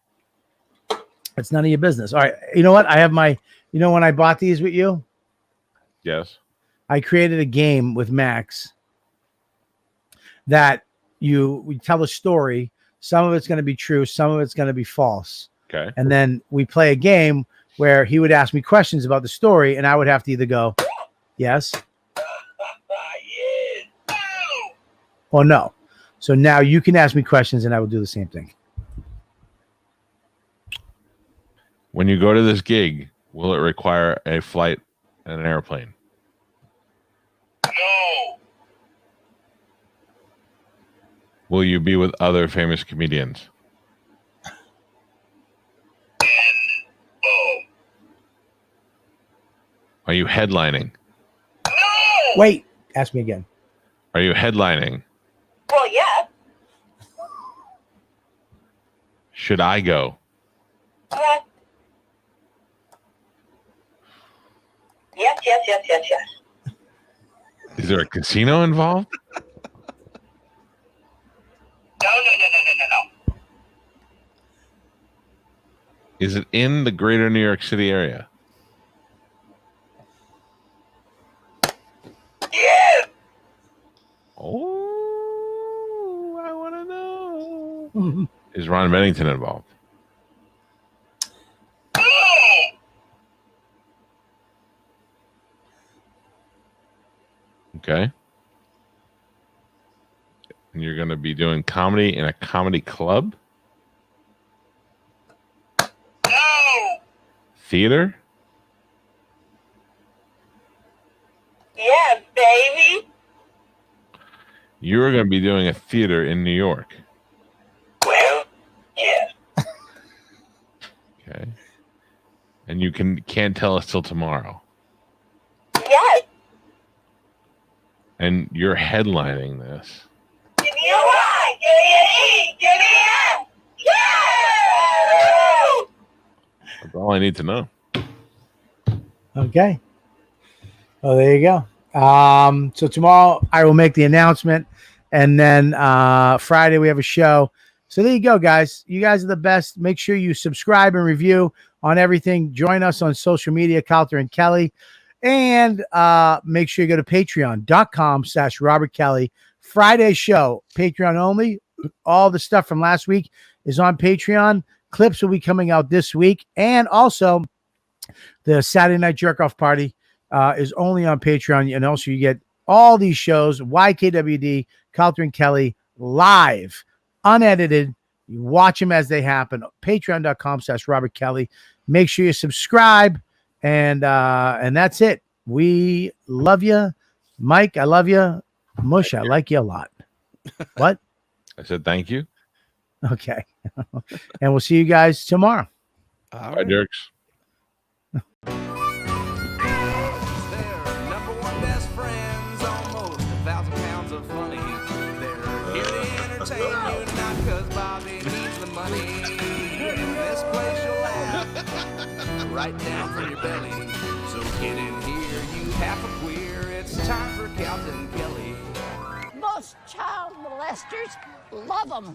It's none of your business. All right. You know what? I have when I bought these with you, Yes. I created a game with Max that we tell a story. Some of it's going to be true. Some of it's going to be false. Okay. And then we play a game where he would ask me questions about the story, and I would have to either go, yes, or no. So now you can ask me questions, and I will do the same thing. When you go to this gig, will it require a flight and an airplane? No. Will you be with other famous comedians? Oh. Are you headlining? No. Wait, ask me again. Are you headlining? Well, yeah. Should I go? Yes. Is there a casino involved? No. Is it in the greater New York City area? Yeah. Oh, I want to know. Is Ron Bennington involved? Okay. And you're going to be doing comedy in a comedy club? No. Theater? Yeah, baby. You're going to be doing a theater in New York. Well, yeah. Okay. And you can't tell us till tomorrow. Yes. And you're headlining this. Give me a Y. Give me an E. Give me an F. Yeah. That's all I need to know. Okay. Well, there you go. So tomorrow I will make the announcement, and then Friday we have a show. So there you go, guys. You guys are the best. Make sure you subscribe and review on everything. Join us on social media, Calta and Kelly. And make sure you go to patreon.com/Robert Kelly. Friday show, Patreon only. All the stuff from last week is on Patreon. Clips will be coming out this week. And also, the Saturday Night Jerk Off Party is only on Patreon. And also, you get all these shows, YKWD, Calta and Kelly, live, unedited. You watch them as they happen. Patreon.com/Robert Kelly. Make sure you subscribe. And that's it. We love you. Mike, I love you. Mush, I like you a lot. What? I said thank you. Okay. And we'll see you guys tomorrow. Bye, Jerks. They're number one best friends, almost 1,000 pounds of funny. They're here to entertain you, not because Bobby needs the money. In this place you'll laugh right down from your belly. So get in here, you half a queer. It's time for Calta and Kelly. Most child molesters love them.